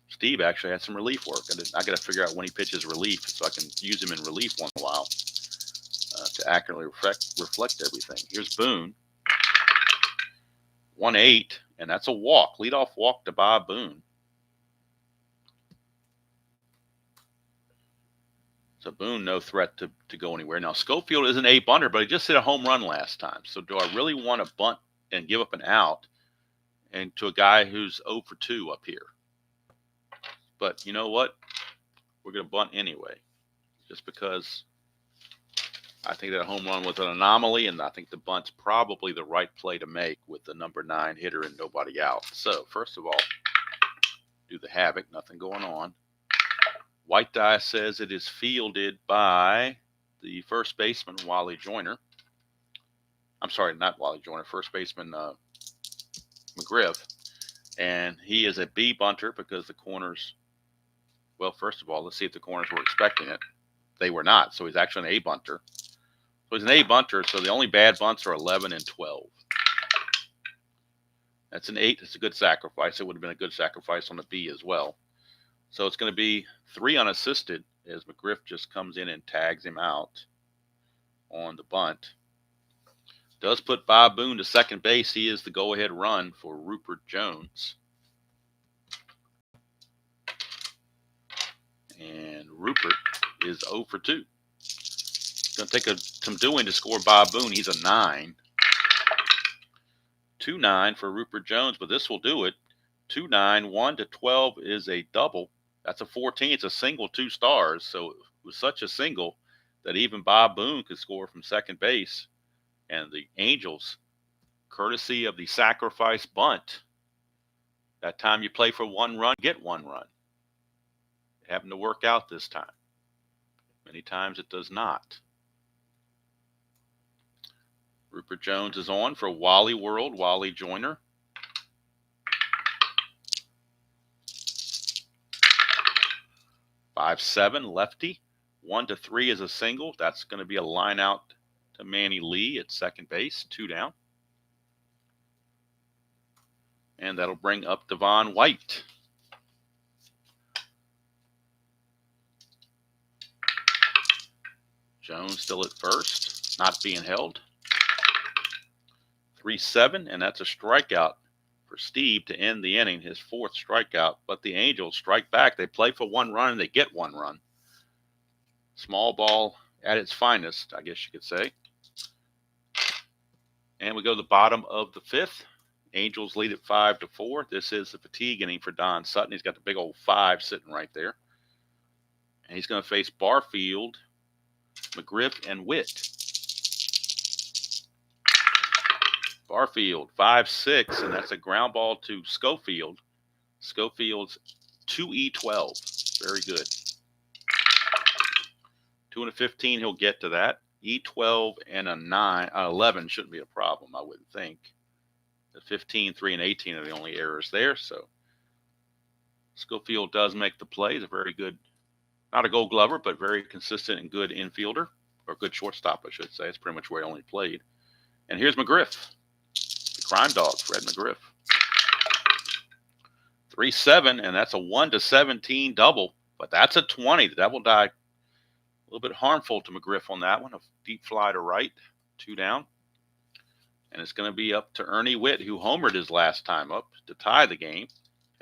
Speaker 1: Steve actually had some relief work. I got to figure out when he pitches relief so I can use him in relief once in a while to accurately reflect everything. Here's Boone. 1-8, and that's a walk. Leadoff walk to Bob Boone. So Boone, no threat to go anywhere. Now, Schofield is an A bunter, but he just hit a home run last time. So do I really want to bunt and give up an out and to a guy who's 0 for 2 up here? But you know what? We're going to bunt anyway, just because I think that a home run was an anomaly, and I think the bunt's probably the right play to make with the number 9 hitter and nobody out. So first of all, do the havoc. Nothing going on. White die says it is fielded by the first baseman, Wally Joyner. I'm sorry, not Wally Joyner, first baseman McGriff. And he is a B bunter because the corners, well, first of all, let's see if the corners were expecting it. They were not, so he's actually an A bunter. So he's an A bunter, so the only bad bunts are 11 and 12. That's an 8. It's a good sacrifice. It would have been a good sacrifice on the B as well. So it's going to be 3 unassisted as McGriff just comes in and tags him out on the bunt. Does put Bob Boone to second base. He is the go-ahead run for Rupert Jones. And Rupert is 0 for 2. It's going to take some doing to score Bob Boone. He's a 9. 2-9 for Rupert Jones, but this will do it. 2-9, 1 to 12 is a double. That's a 14. It's a single, 2 stars. So it was such a single that even Bob Boone could score from second base. And the Angels, courtesy of the sacrifice bunt, that time you play for 1 run, get 1 run. It happened to work out this time. Many times it does not. Rupert Jones is on for Wally World, Wally Joyner. Five, 7, lefty. 1 to 3 is a single. That's going to be a line out to Manny Lee at second base. 2 down. And that'll bring up Devon White. Jones still at first, not being held. 3-7, and that's a strikeout for Steve to end the inning, his 4th strikeout. But the Angels strike back. They play for 1 run, and they get 1 run. Small ball at its finest, I guess you could say. And we go to the bottom of the 5th. Angels lead at 5-4. This is the fatigue inning for Don Sutton. He's got the big old 5 sitting right there. And he's going to face Barfield, McGriff, and Witt. Barfield, 5-6, and that's a ground ball to Schofield. Schofield's 2E12. Very good. 2 and a 15, he'll get to that. E12 and a 11 shouldn't be a problem, I wouldn't think. The 15, 3, and 18 are the only errors there. So Schofield does make the play. He's a very good, not a gold glover, but very consistent and good infielder, or good shortstop, I should say. It's pretty much where he only played. And here's McGriff, the crime dog, Fred McGriff. 3-7, and that's a 1 to 17 double, but that's a 20. The double die, a little bit harmful to McGriff on that one. A deep fly to right, 2 down. And it's going to be up to Ernie Witt, who homered his last time up to tie the game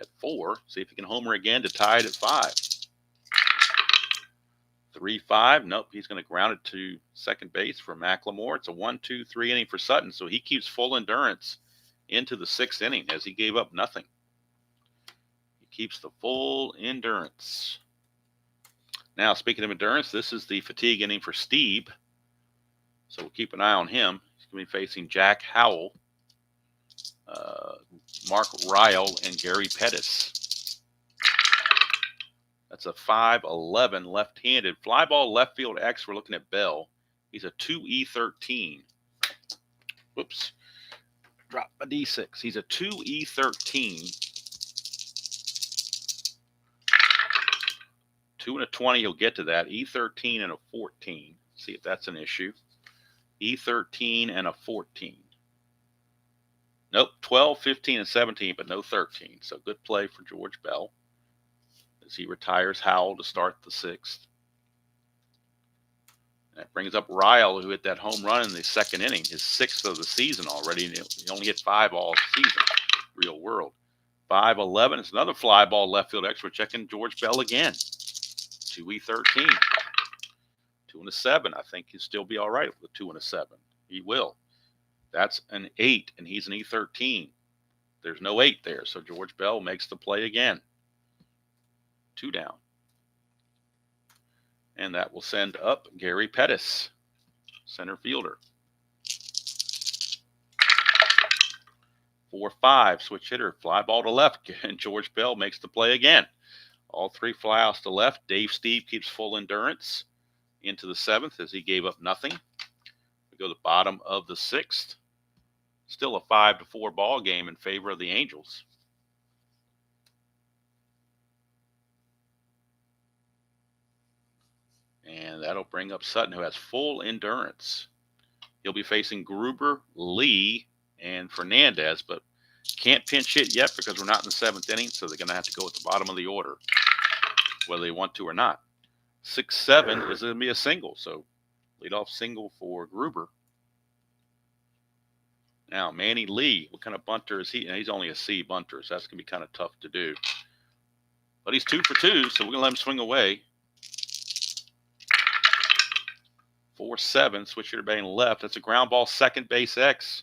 Speaker 1: at 4. See if he can homer again to tie it at 5. 3-5. Nope, he's going to ground it to second base for McLemore. It's a 1-2-3 inning for Sutton, so he keeps full endurance into the 6th inning as he gave up nothing. He keeps the full endurance. Now, speaking of endurance, this is the fatigue inning for Steve, so we'll keep an eye on him. He's going to be facing Jack Howell, Mark Ryle, and Gary Pettis. That's a 5-11 left-handed. Fly ball left field X. We're looking at Bell. He's a 2E13. Whoops. Drop a D6. He's a 2E13. 2 and a 20, he'll get to that. E13 and a 14. See if that's an issue. E13 and a 14. Nope, 12, 15, and 17, but no 13. So good play for George Bell as he retires Howell to start the 6th. That brings up Ryle, who hit that home run in the 2nd inning, his 6th of the season already. And he only hit 5 all season, real world. 5-11. It's another fly ball left field X. We're checking George Bell again. 2E13. 2 and a 7. I think he'll still be all right with 2 and a 7. He will. That's an 8, and he's an E13. There's no 8 there, so George Bell makes the play again. 2 down. And that will send up Gary Pettis, center fielder. 4-5, switch hitter, fly ball to left, and George Bell makes the play again. All three flyouts to left. Dave Steve keeps full endurance into the 7th as he gave up nothing. We go to the bottom of the 6th. Still a 5-4 ball game in favor of the Angels. And that'll bring up Sutton, who has full endurance. He'll be facing Gruber, Lee, and Fernandez, but can't pinch hit yet because we're not in the 7th inning, so they're going to have to go at the bottom of the order, whether they want to or not. 6-7 is going to be a single, so leadoff single for Gruber. Now, Manny Lee, what kind of bunter is he? And he's only a C bunter, so that's going to be kind of tough to do. But he's 2 for 2, so we're going to let him swing away. 4-7, switch hitter batting left. That's a ground ball, second base X.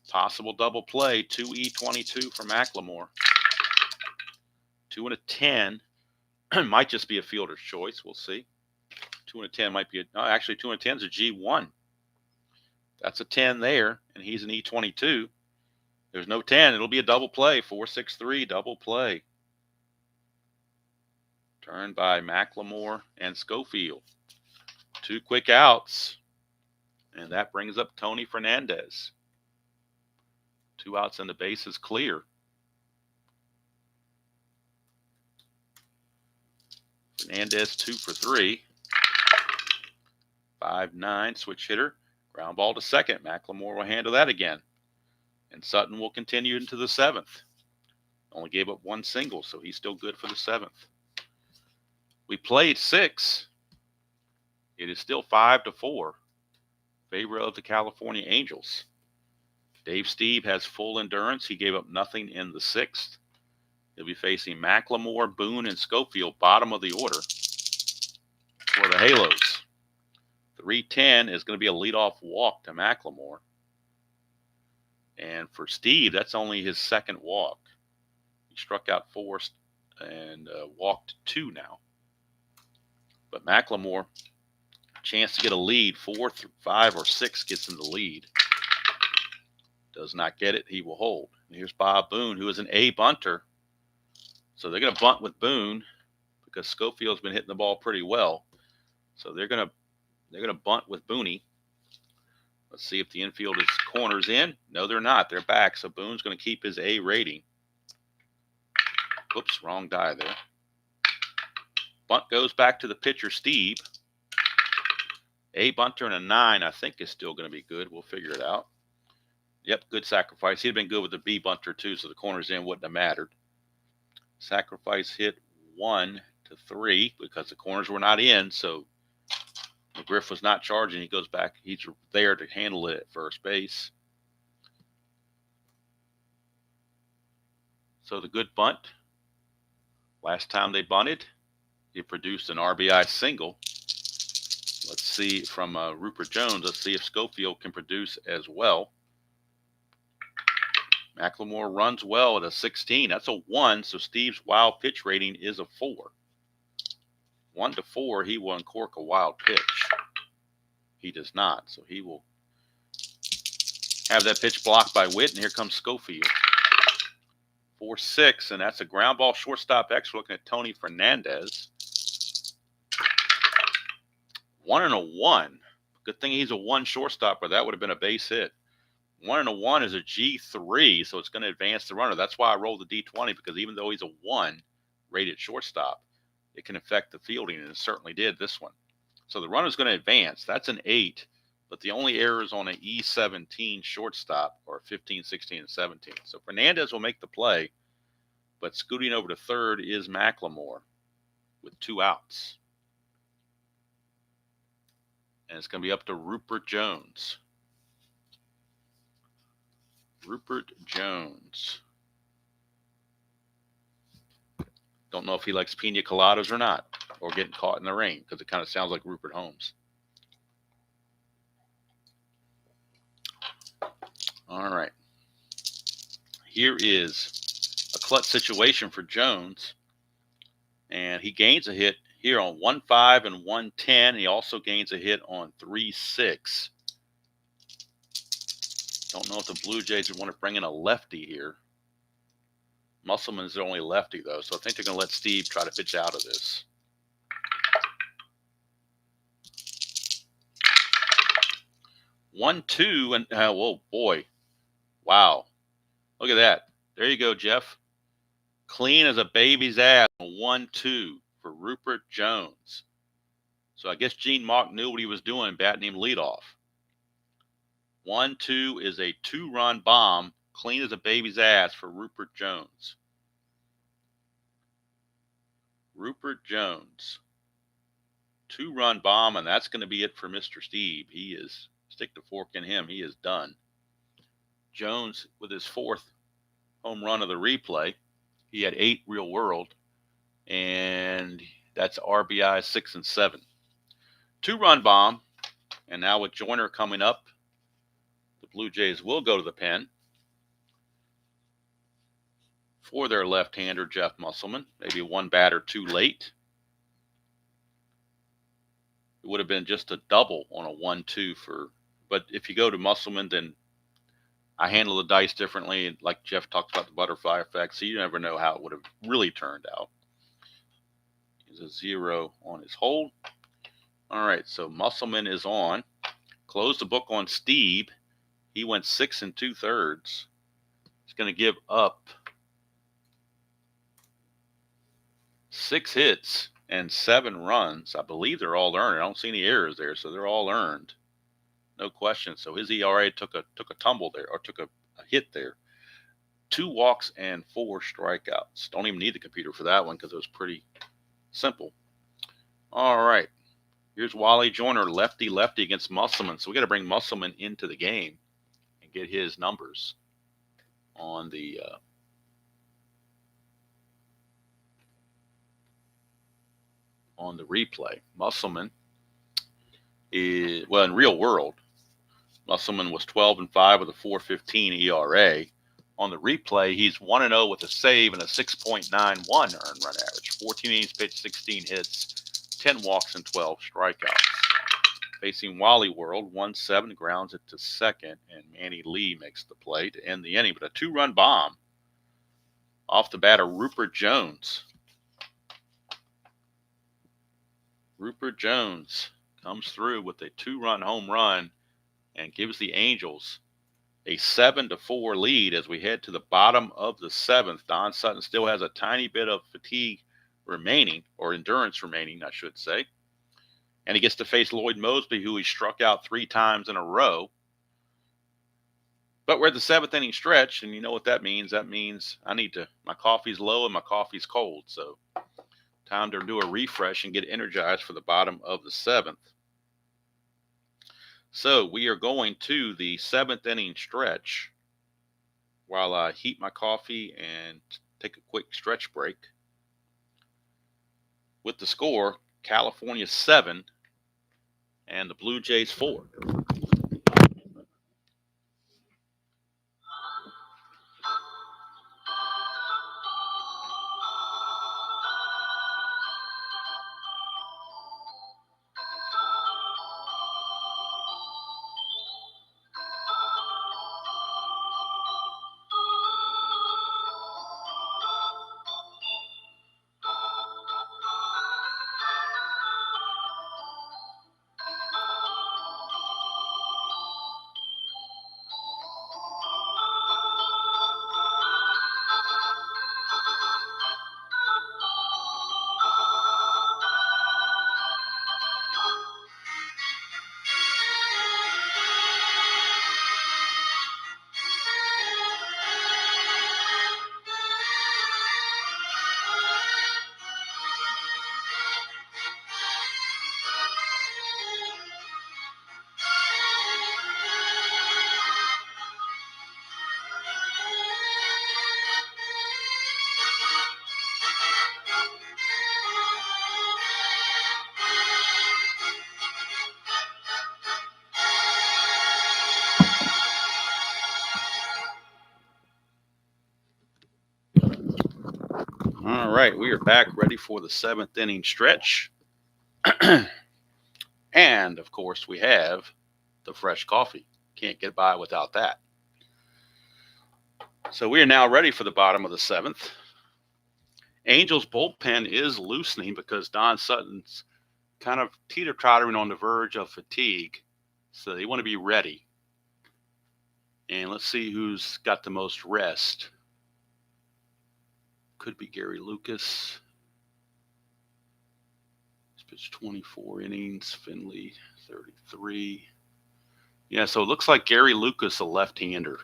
Speaker 1: Possible double play, 2E22 for McLemore. 2 and a 10. Might just be a fielder's choice. We'll see. 2 and a 10 might be actually 2 and a 10 is a G1. That's a 10 there, and he's an E22. There's no 10. It'll be a double play. 4-6-3, double play. Turned by McLemore and Schofield. 2 quick outs, and that brings up Tony Fernandez. 2 outs and the base is clear. Fernandez 2 for 3. 5-9, switch hitter. Ground ball to second. McLemore will handle that again. And Sutton will continue into the 7th. Only gave up 1 single, so he's still good for the 7th. We played 6. It is still 5-4. Favor of the California Angels. Dave Steve has full endurance. He gave up nothing in the 6th. He'll be facing McLemore, Boone, and Schofield, bottom of the order for the Halos. 3-10 is going to be a leadoff walk to McLemore. And for Steve, that's only his 2nd walk. He struck out 4 and walked 2 now. But McLemore, chance to get a lead, 4, 5, or 6 gets him the lead. Does not get it, he will hold. And here's Bob Boone, who is an A bunter. So they're going to bunt with Boone because Schofield's been hitting the ball pretty well. So they're going to bunt with Booney. Let's see if the infield is corners in. No, they're not. They're back. So Boone's going to keep his A rating. Whoops, wrong die there. Bunt goes back to the pitcher, Steve. A bunter and a 9, I think, is still going to be good. We'll figure it out. Yep, good sacrifice. He'd been good with the B bunter, too, so the corners in wouldn't have mattered. Sacrifice hit 1-3 because the corners were not in, so McGriff was not charging. He goes back. He's there to handle it at first base. So the good bunt. Last time they bunted, it produced an RBI single. Let's see from Rupert Jones. Let's see if Schofield can produce as well. McLemore runs well at a 16. That's a 1, so Steve's wild pitch rating is a 4. 1-4, he will uncork a wild pitch. He does not, so he will have that pitch blocked by Witt, and here comes Schofield. 4-6, and that's a ground ball shortstop X. We're looking at Tony Fernandez. 1-1. Good thing he's a 1 shortstop, or that would have been a base hit. 1-1 is a G3, so it's going to advance the runner. That's why I rolled the D20, because even though he's a 1 rated shortstop, it can affect the fielding, and it certainly did this one. So the runner's going to advance. That's an 8, but the only error is on an E17 shortstop, or 15, 16, and 17. So Fernandez will make the play, but scooting over to third is McLemore with 2 outs. And it's going to be up to Rupert Jones. Rupert Jones. Don't know if he likes pina coladas or not, or getting caught in the rain, because it kind of sounds like Rupert Holmes. All right. Here is a clutch situation for Jones. And he gains a hit here on 1-5 and 1-10. He also gains a hit on 3-6. Don't know if the Blue Jays would want to bring in a lefty here. Musselman's the only lefty, though, so I think they're going to let Steve try to pitch out of this. 1-2, and whoa, boy. Wow. Look at that. There you go, Jeff. Clean as a baby's ass. 1-2 for Rupert Jones. So I guess Gene Mauch knew what he was doing, batting him leadoff. 1-2 is a 2-run bomb, clean as a baby's ass for Rupert Jones. Rupert Jones. 2-run bomb, and that's going to be it for Mr. Steve. He is, stick the fork in him, he is done. Jones with his 4th home run of the replay. He had 8 real world, and that's RBI 6 and 7. 2-run bomb, and now with Joyner coming up, the Blue Jays will go to the pen for their left-hander, Jeff Musselman. Maybe one batter too late. It would have been just a double on a 1-2 for, but if you go to Musselman, then I handle the dice differently. Like Jeff talked about the butterfly effect, so you never know how it would have really turned out. He's a 0 on his hold. All right, so Musselman is on. Close the book on Steve. He went 6 2/3. He's going to give up 6 hits and 7 runs. I believe they're all earned. I don't see any errors there, so they're all earned. No question. So his ERA took a tumble there, or took a hit there. 2 walks and 4 strikeouts. Don't even need the computer for that one because it was pretty simple. All right. Here's Wally Joyner, lefty against Musselman. So we got to bring Musselman into the game and get his numbers on the replay. Musselman is, well, in real world, Musselman was 12 and 5 with a 4.15 ERA. On the replay, he's 1-0 with a save and a 6.91 earned run average. 14 innings pitched, 16 hits, 10 walks, and 12 strikeouts. Facing Wally World, 1-7, grounds it to second, and Manny Lee makes the play to end the inning. But a 2-run bomb off the batter, Rupert Jones. Rupert Jones comes through with a 2-run home run and gives the Angels a 7-4 lead as we head to the bottom of the 7th. Don Sutton still has a tiny bit of fatigue remaining, or endurance remaining, I should say. And he gets to face Lloyd Moseby, who he struck out 3 times in a row. But we're at the 7th inning stretch, and you know what that means. That means my coffee's low and my coffee's cold. So time to do a refresh and get energized for the bottom of the 7th. So we are going to the 7th inning stretch while I heat my coffee and take a quick stretch break. With the score, California 7 and the Blue Jays 4. All right, we are back ready for the 7th inning stretch. And, of course, we have the fresh coffee. Can't get by without that. So we are now ready for the bottom of the 7th. Angels bullpen is loosening because Don Sutton's kind of teeter-tottering on the verge of fatigue. So they want to be ready. And let's see who's got the most rest. Could be Gary Lucas. He's pitched 24 innings. Finley, 33. Yeah, so it looks like Gary Lucas, a left-hander.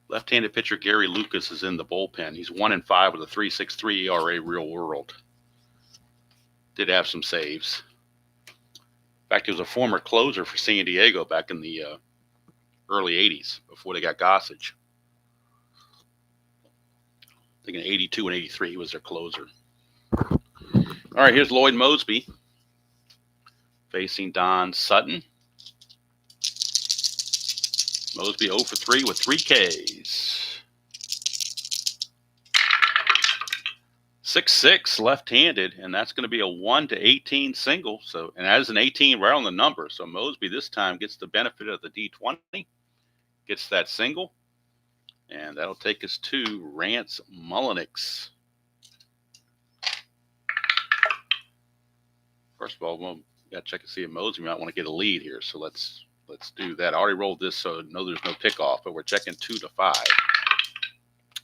Speaker 1: Left-handed pitcher Gary Lucas is in the bullpen. He's 1-5 with a 3.63 ERA real world. Did have some saves. In fact, he was a former closer for San Diego back in the early 80s before they got Gossage. I think in 82 and 83 he was their closer. All right, here's Lloyd Moseby facing Don Sutton. Moseby 0 for 3 with 3 Ks. 6'6", left-handed, and that's going to be a 1-18 single. So, and that is an 18 right on the number. So Moseby this time gets the benefit of the D20, gets that single, and that'll take us to Rance Mullenix. First of all, we'll got to check and see if Moseby might want to get a lead here. So let's do that. I already rolled this, so no, there's no pickoff, but we're checking 2 to 5.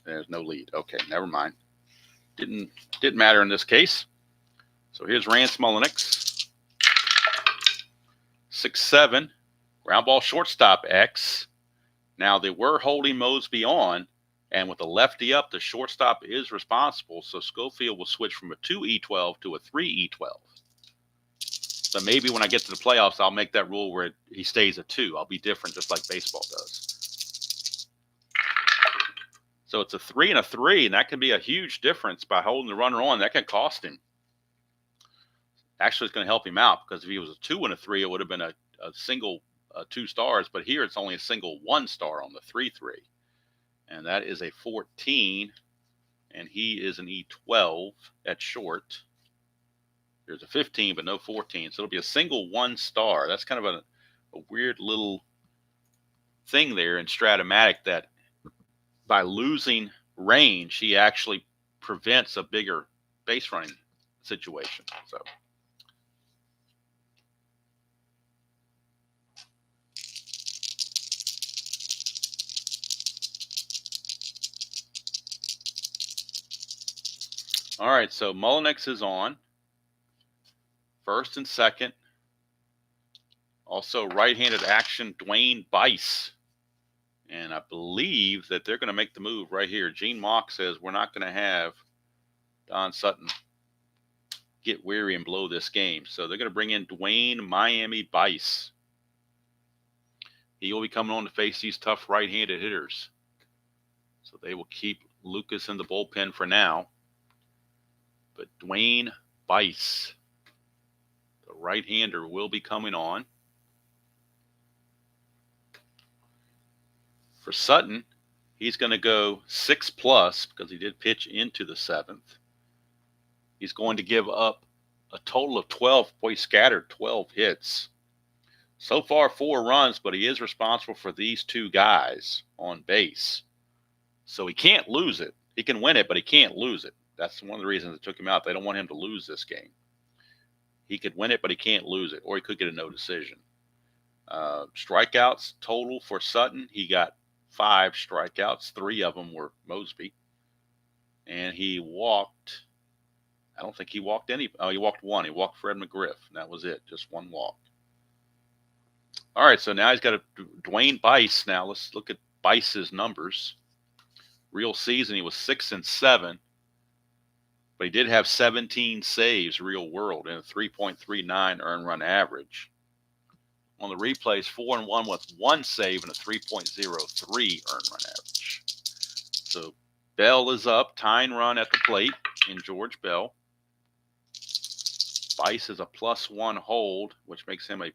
Speaker 1: There's no lead. Okay, never mind. Didn't matter in this case. So here's Rance Mullenix. 6'7", ground ball shortstop X. Now they were holding Moseby on, and with a lefty up, the shortstop is responsible. So Schofield will switch from a 2E12 to a 3E12. So maybe when I get to the playoffs, I'll make that rule where he stays a 2. I'll be different, just like baseball does. So it's a 3 and a 3, and that can be a huge difference by holding the runner on. That can cost him. Actually, it's going to help him out because if he was a 2 and a 3, it would have been a single 2 stars. But here it's only a single 1 star on the 3-3. And that is a 14, and he is an E12 at short. There's a 15, but no 14. So it'll be a single 1 star. That's kind of a weird little thing there in Strat-O-Matic that by losing range, he actually prevents a bigger base running situation. So all right, so Mullenix is on. First and second. Also right-handed action, Dwayne Bice. And I believe that they're going to make the move right here. Gene Mock says we're not going to have Don Sutton get weary and blow this game. So they're going to bring in Dwayne Miami Bice. He will be coming on to face these tough right-handed hitters. So they will keep Lucas in the bullpen for now. But Dwayne Bice, the right-hander, will be coming on. For Sutton, he's going to go 6+ because he did pitch into the 7th. He's going to give up a total of 12. Boy, he scattered 12 hits. So far, 4 runs, but he is responsible for these 2 guys on base. So he can't lose it. He can win it, but he can't lose it. That's one of the reasons they took him out. They don't want him to lose this game. He could win it, but he can't lose it, or he could get a no decision. Strikeouts total for Sutton, he got 5 strikeouts. 3 of them were Moseby. And he walked, I don't think he walked any. Oh, he walked 1. He walked Fred McGriff. And that was it. Just 1 walk. All right, so now he's got a Dwayne Bice. Now let's look at Bice's numbers. Real season, he was 6-7. But he did have 17 saves real world and a 3.39 earned run average. On the replays, 4-1 with 1 save and a 3.03 earned run average. So Bell is up, tying run at the plate in George Bell. Bice is a +1 hold, which makes him a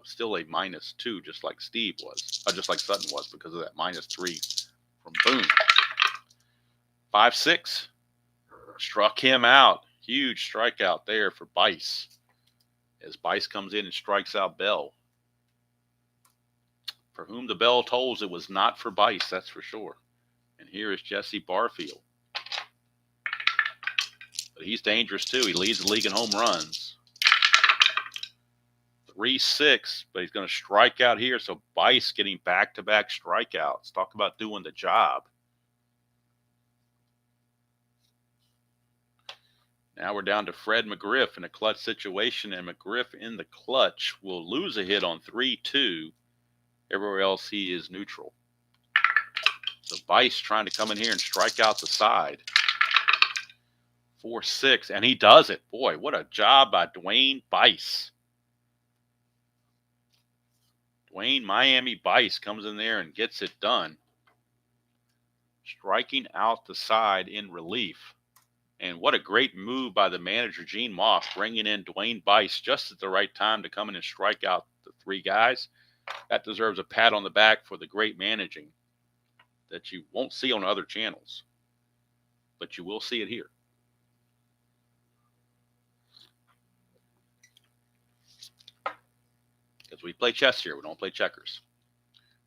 Speaker 1: still a -2, just like Steve was, just like Sutton was, because of that -3 from Boone. 5-6 struck him out. Huge strikeout there for Bice, as Bice comes in and strikes out Bell. For whom the bell tolls, it was not for Bice, that's for sure. And here is Jesse Barfield. But he's dangerous too. He leads the league in home runs. 3-6, but he's going to strike out here. So Bice getting back-to-back strikeouts. Talk about doing the job. Now we're down to Fred McGriff in a clutch situation, and McGriff in the clutch will lose a hit on 3-2. Everywhere else he is neutral. So Bice trying to come in here and strike out the side. 4-6, and he does it. Boy, what a job by Dwayne Bice. Dwayne Miami Bice comes in there and gets it done. Striking out the side in relief. And what a great move by the manager, Gene Moss, bringing in Dwayne Bice just at the right time to come in and strike out the three guys. That deserves a pat on the back for the great managing that you won't see on other channels, but you will see it here. Because we play chess here. We don't play checkers.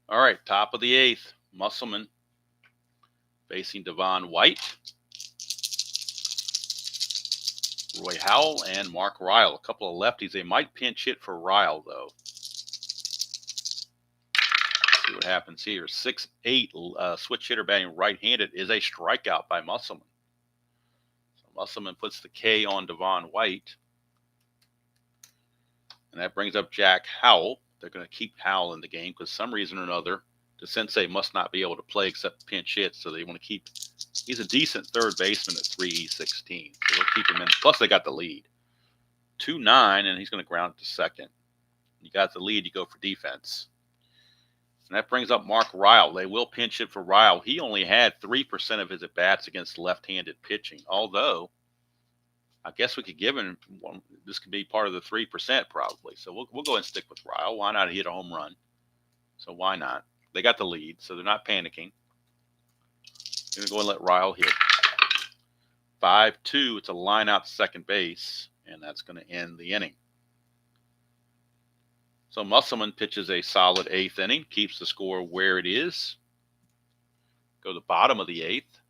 Speaker 1: All right, top of the eighth, Musselman facing Devon White. Roy Howell and Mark Ryle. A couple of lefties. They might pinch hit for Ryle, though. See what happens here. 6'8", switch hitter batting right-handed is a strikeout by Musselman. So Musselman puts the K on Devon White. And that brings up Jack Howell. They're going to keep Howell in the game because some reason or another, the sensei must not be able to play except pinch hit, so they want to keep. He's a decent third baseman at 3.16, so they'll keep him in. Plus, they got the lead. 2-9, and he's going to ground it to second. You got the lead, you go for defense. And that brings up Mark Ryle. They will pinch hit for Ryle. He only had 3% of his at-bats against left-handed pitching, although I guess we could give him one. This could be part of the 3% probably. So we'll go ahead and stick with Ryle. Why not? He hit a home run. So why not? They got the lead, so they're not panicking. Going to go and let Ryle hit. 5-2. It's a line out to second base, and that's going to end the inning. So Musselman pitches a solid eighth inning, keeps the score where it is. Go to the bottom of the eighth.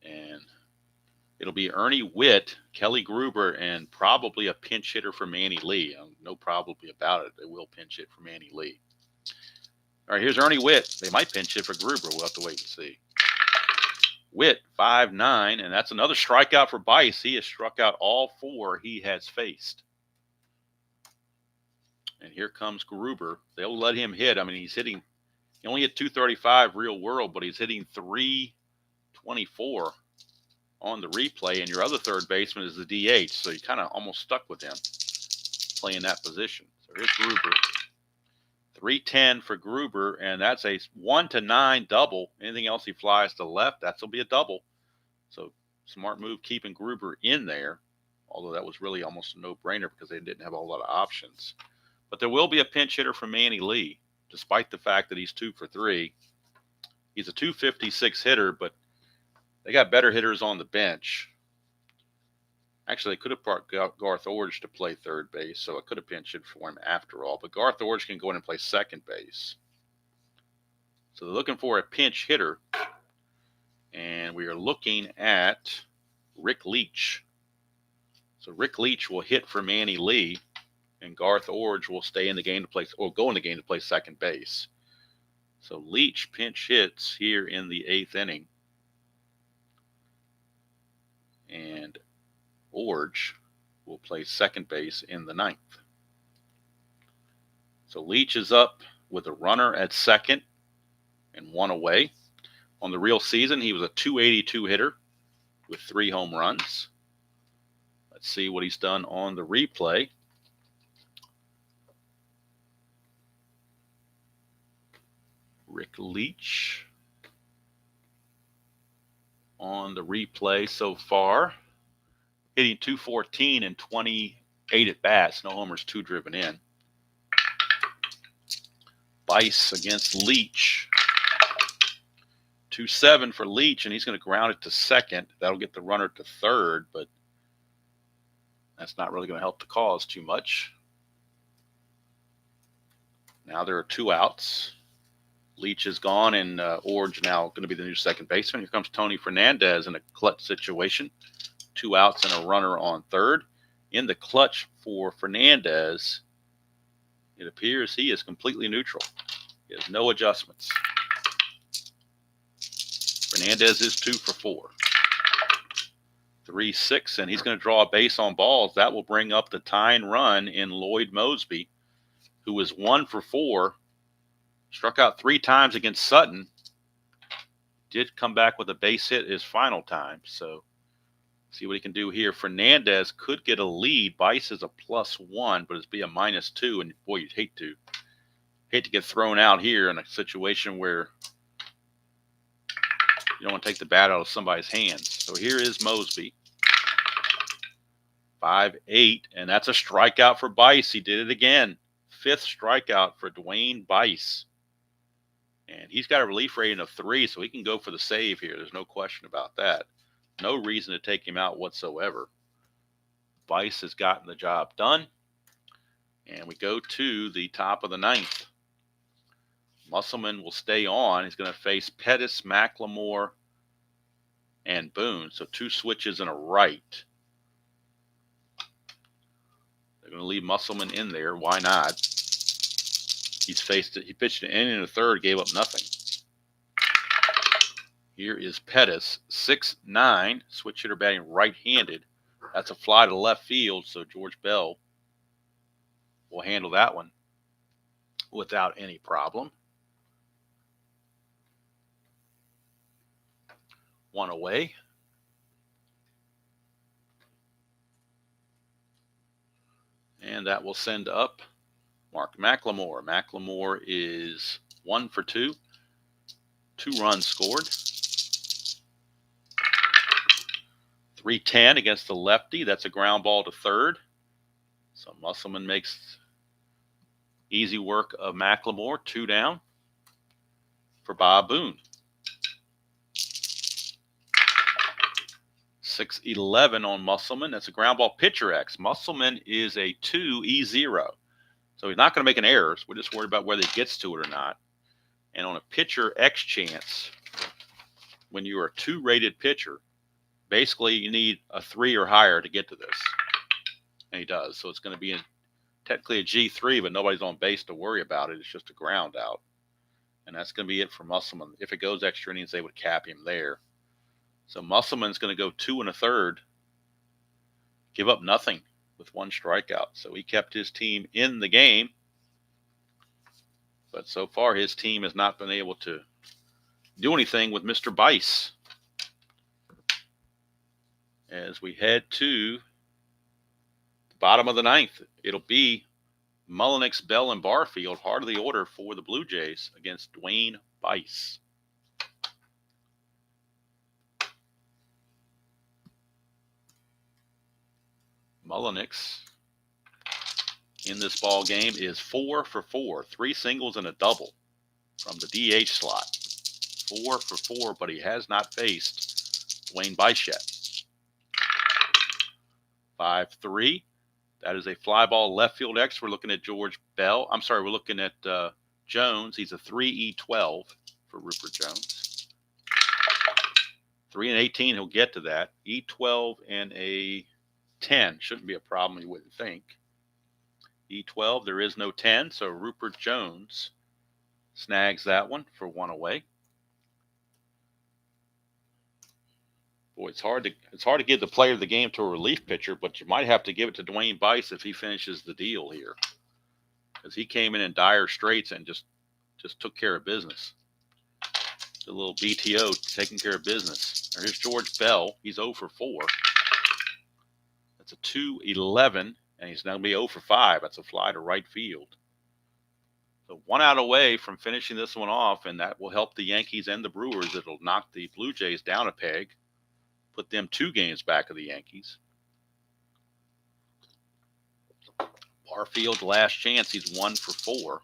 Speaker 1: And it'll be Ernie Witt, Kelly Gruber, and probably a pinch hitter for Manny Lee. No probably about it. They will pinch hit for Manny Lee. All right, here's Ernie Witt. They might pinch hit for Gruber. We'll have to wait and see. Witt, 5-9, and that's another strikeout for Bice. He has struck out all four he has faced. And here comes Gruber. They'll let him hit. I mean, he's hitting, he only hit 235 real world, but he's hitting 324 on the replay. And your other third baseman is the DH, so you kind of almost stuck with him playing that position. So here's Gruber. 310 for Gruber, and that's a 1-9 double. Anything else he flies to left, that'll be a double. So smart move keeping Gruber in there, although that was really almost a no-brainer because they didn't have a whole lot of options. But there will be a pinch hitter for Manny Lee, despite the fact that he's 2 for 3. He's a 256 hitter, but they got better hitters on the bench. Actually, they could have brought Garth Orge to play third base, so it could have pinched it for him after all. But Garth Orge can go in and play second base. So they're looking for a pinch hitter. And we are looking at Rick Leach. So Rick Leach will hit for Manny Lee, and Garth Orge will stay in the game to play, or go in the game to play second base. So Leach pinch hits here in the eighth inning. And Orge will play second base in the ninth. So Leach is up with a runner at second and 1 away. On the real season, he was a 282 hitter with 3 home runs. Let's see what he's done on the replay. Rick Leach on the replay so far. Hitting 214 and 28 at bats. No homers, 2 driven in. Bice against Leach. 2-7 for Leach, and he's going to ground it to second. That'll get the runner to third, but that's not really going to help the cause too much. Now there are 2 outs. Leach is gone, and Orge now going to be the new second baseman. Here comes Tony Fernandez in a clutch situation. 2 outs and a runner on third. In the clutch for Fernandez, it appears he is completely neutral. He has no adjustments. Fernandez is 2 for 4. 3-6, and he's going to draw a base on balls. That will bring up the tying run in Lloyd Mosby, who was 1 for 4, struck out 3 times against Sutton, did come back with a base hit his final time. So see what he can do here. Fernandez could get a lead. Bice is a +1, but it'd be a -2, and boy, you'd hate to get thrown out here in a situation where you don't want to take the bat out of somebody's hands. So here is Mosby. 5-8, and that's a strikeout for Bice. He did it again. 5th strikeout for Dwayne Bice. And he's got a relief rating of 3, so he can go for the save here. There's no question about that. No reason to take him out whatsoever. Bice has gotten the job done. And we go to the top of the 9th. Musselman will stay on. He's going to face Pettis, McLemore, and Boone. So 2 switches and a right. They're going to leave Musselman in there. Why not? He's faced it. He pitched an inning and a third, gave up nothing. Here is Pettis, 6'9", switch hitter batting right-handed. That's a fly to left field, so George Bell will handle that one without any problem. 1 away. And that will send up Mark McLemore. McLemore is 1 for 2. 2 runs scored. 3-10 against the lefty. That's a ground ball to third. So Musselman makes easy work of McLemore. 2 down for Bob Boone. 6-11 on Musselman. That's a ground ball pitcher X. Musselman is a 2-E0. So he's not going to make an error. So we're just worried about whether he gets to it or not. And on a pitcher X chance, when you're a 2-rated pitcher, basically you need a 3 or higher to get to this. And he does. So it's going to be technically a G3, but nobody's on base to worry about it. It's just a ground out. And that's going to be it for Musselman. If it goes extra innings, they would cap him there. So Musselman's going to go 2 1/3, give up nothing with 1 strikeout. So he kept his team in the game. But so far, his team has not been able to do anything with Mr. Bice. As we head to the bottom of the 9th, it'll be Mullenix, Bell, and Barfield, heart of the order for the Blue Jays against Dwayne Bice. Mullenix in this ball game is 4 for 4, 3 singles and a double from the DH slot. 4 for 4, but he has not faced Dwayne Bice yet. 5-3. That is a fly ball left field X. We're looking at George Bell. I'm sorry, we're looking at Jones. He's a 3-E12 for Rupert Jones. 3-18, he'll get to that. E12 and a 10 shouldn't be a problem, you wouldn't think. E12, there is no 10, so Rupert Jones snags that one for 1 away. Boy, it's hard to give the player of the game to a relief pitcher, but you might have to give it to Dwayne Bice if he finishes the deal here, because he came in dire straits and just took care of business. The little BTO taking care of business. Here's George Bell. He's 0 for 4. That's a 2-11, and he's now going to be 0 for 5. That's a fly to right field. So 1 out away from finishing this one off, and that will help the Yankees and the Brewers. It'll knock the Blue Jays down a peg, put them 2 games back of the Yankees. Barfield, last chance. He's 1 for 4.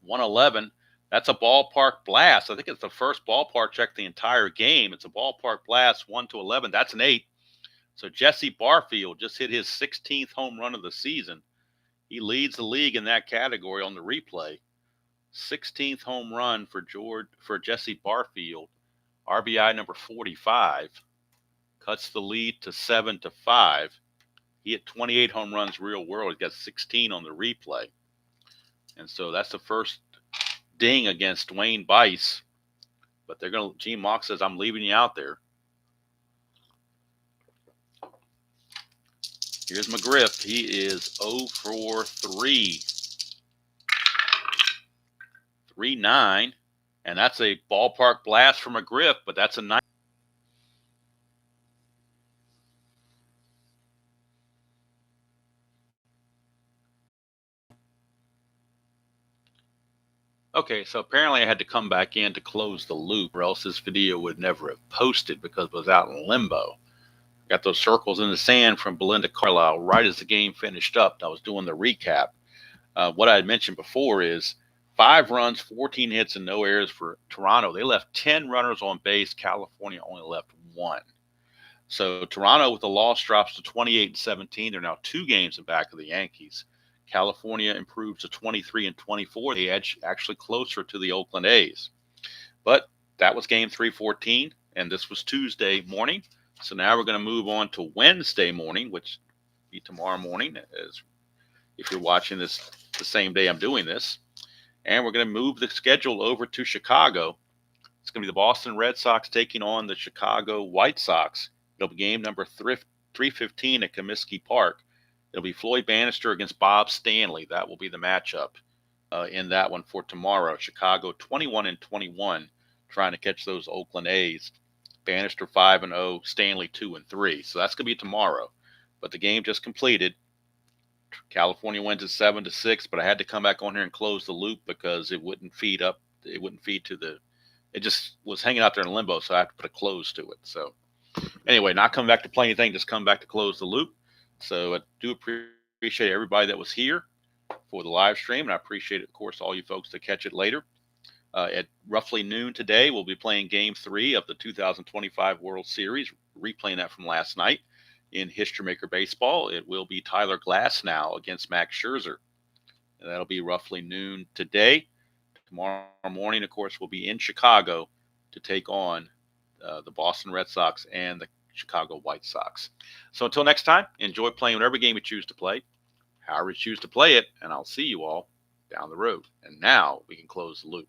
Speaker 1: 111. That's a ballpark blast. I think it's the first ballpark check the entire game. It's a ballpark blast, 1-11. That's an 8. So Jesse Barfield just hit his 16th home run of the season. He leads the league in that category on the replay. 16th home run for Jesse Barfield, RBI number 45, cuts the lead to 7-5. He hit 28 home runs real world. He got 16 on the replay. And so that's the first ding against Dwayne Bice. But they're going to, Gene Mauch says, I'm leaving you out there. Here's McGriff. He is 0 for 3. 3-9. And that's a ballpark blast for McGriff, but that's a nice. Okay, so apparently I had to come back in to close the loop, or else this video would never have posted because it was out in limbo. Got those circles in the sand from Belinda Carlisle right as the game finished up. I was doing the recap. What I had mentioned before is 5 runs, 14 hits, and no errors for Toronto. They left 10 runners on base. California only left 1. So Toronto with the loss drops to 28-17. They're now 2 games in back of the Yankees. California improves to 23-24. They edge actually closer to the Oakland A's. But that was game 314, and this was Tuesday morning. So now we're going to move on to Wednesday morning, which will be tomorrow morning, as if you're watching this the same day I'm doing this. And we're going to move the schedule over to Chicago. It's going to be the Boston Red Sox taking on the Chicago White Sox. It'll be game number 315 at Comiskey Park. It'll be Floyd Bannister against Bob Stanley. That will be the matchup in that one for tomorrow. Chicago 21-21, trying to catch those Oakland A's. Bannister 5-0, Stanley 2-3. So that's going to be tomorrow. But the game just completed. California wins at 7-6, but I had to come back on here and close the loop because it wouldn't feed up. It wouldn't feed to the. It just was hanging out there in limbo, so I have to put a close to it. So anyway, not coming back to play anything, just come back to close the loop. So I do appreciate everybody that was here for the live stream, and I appreciate, of course, all you folks that catch it later. At roughly noon today, we'll be playing Game 3 of the 2025 World Series, replaying that from last night in History Maker Baseball. It will be Tyler Glasnow against Max Scherzer. And that'll be roughly noon today. Tomorrow morning, of course, we'll be in Chicago to take on the Boston Red Sox and the Chicago White Sox. So until next time, enjoy playing whatever game you choose to play, however you choose to play it, and I'll see you all down the road. And now we can close the loop.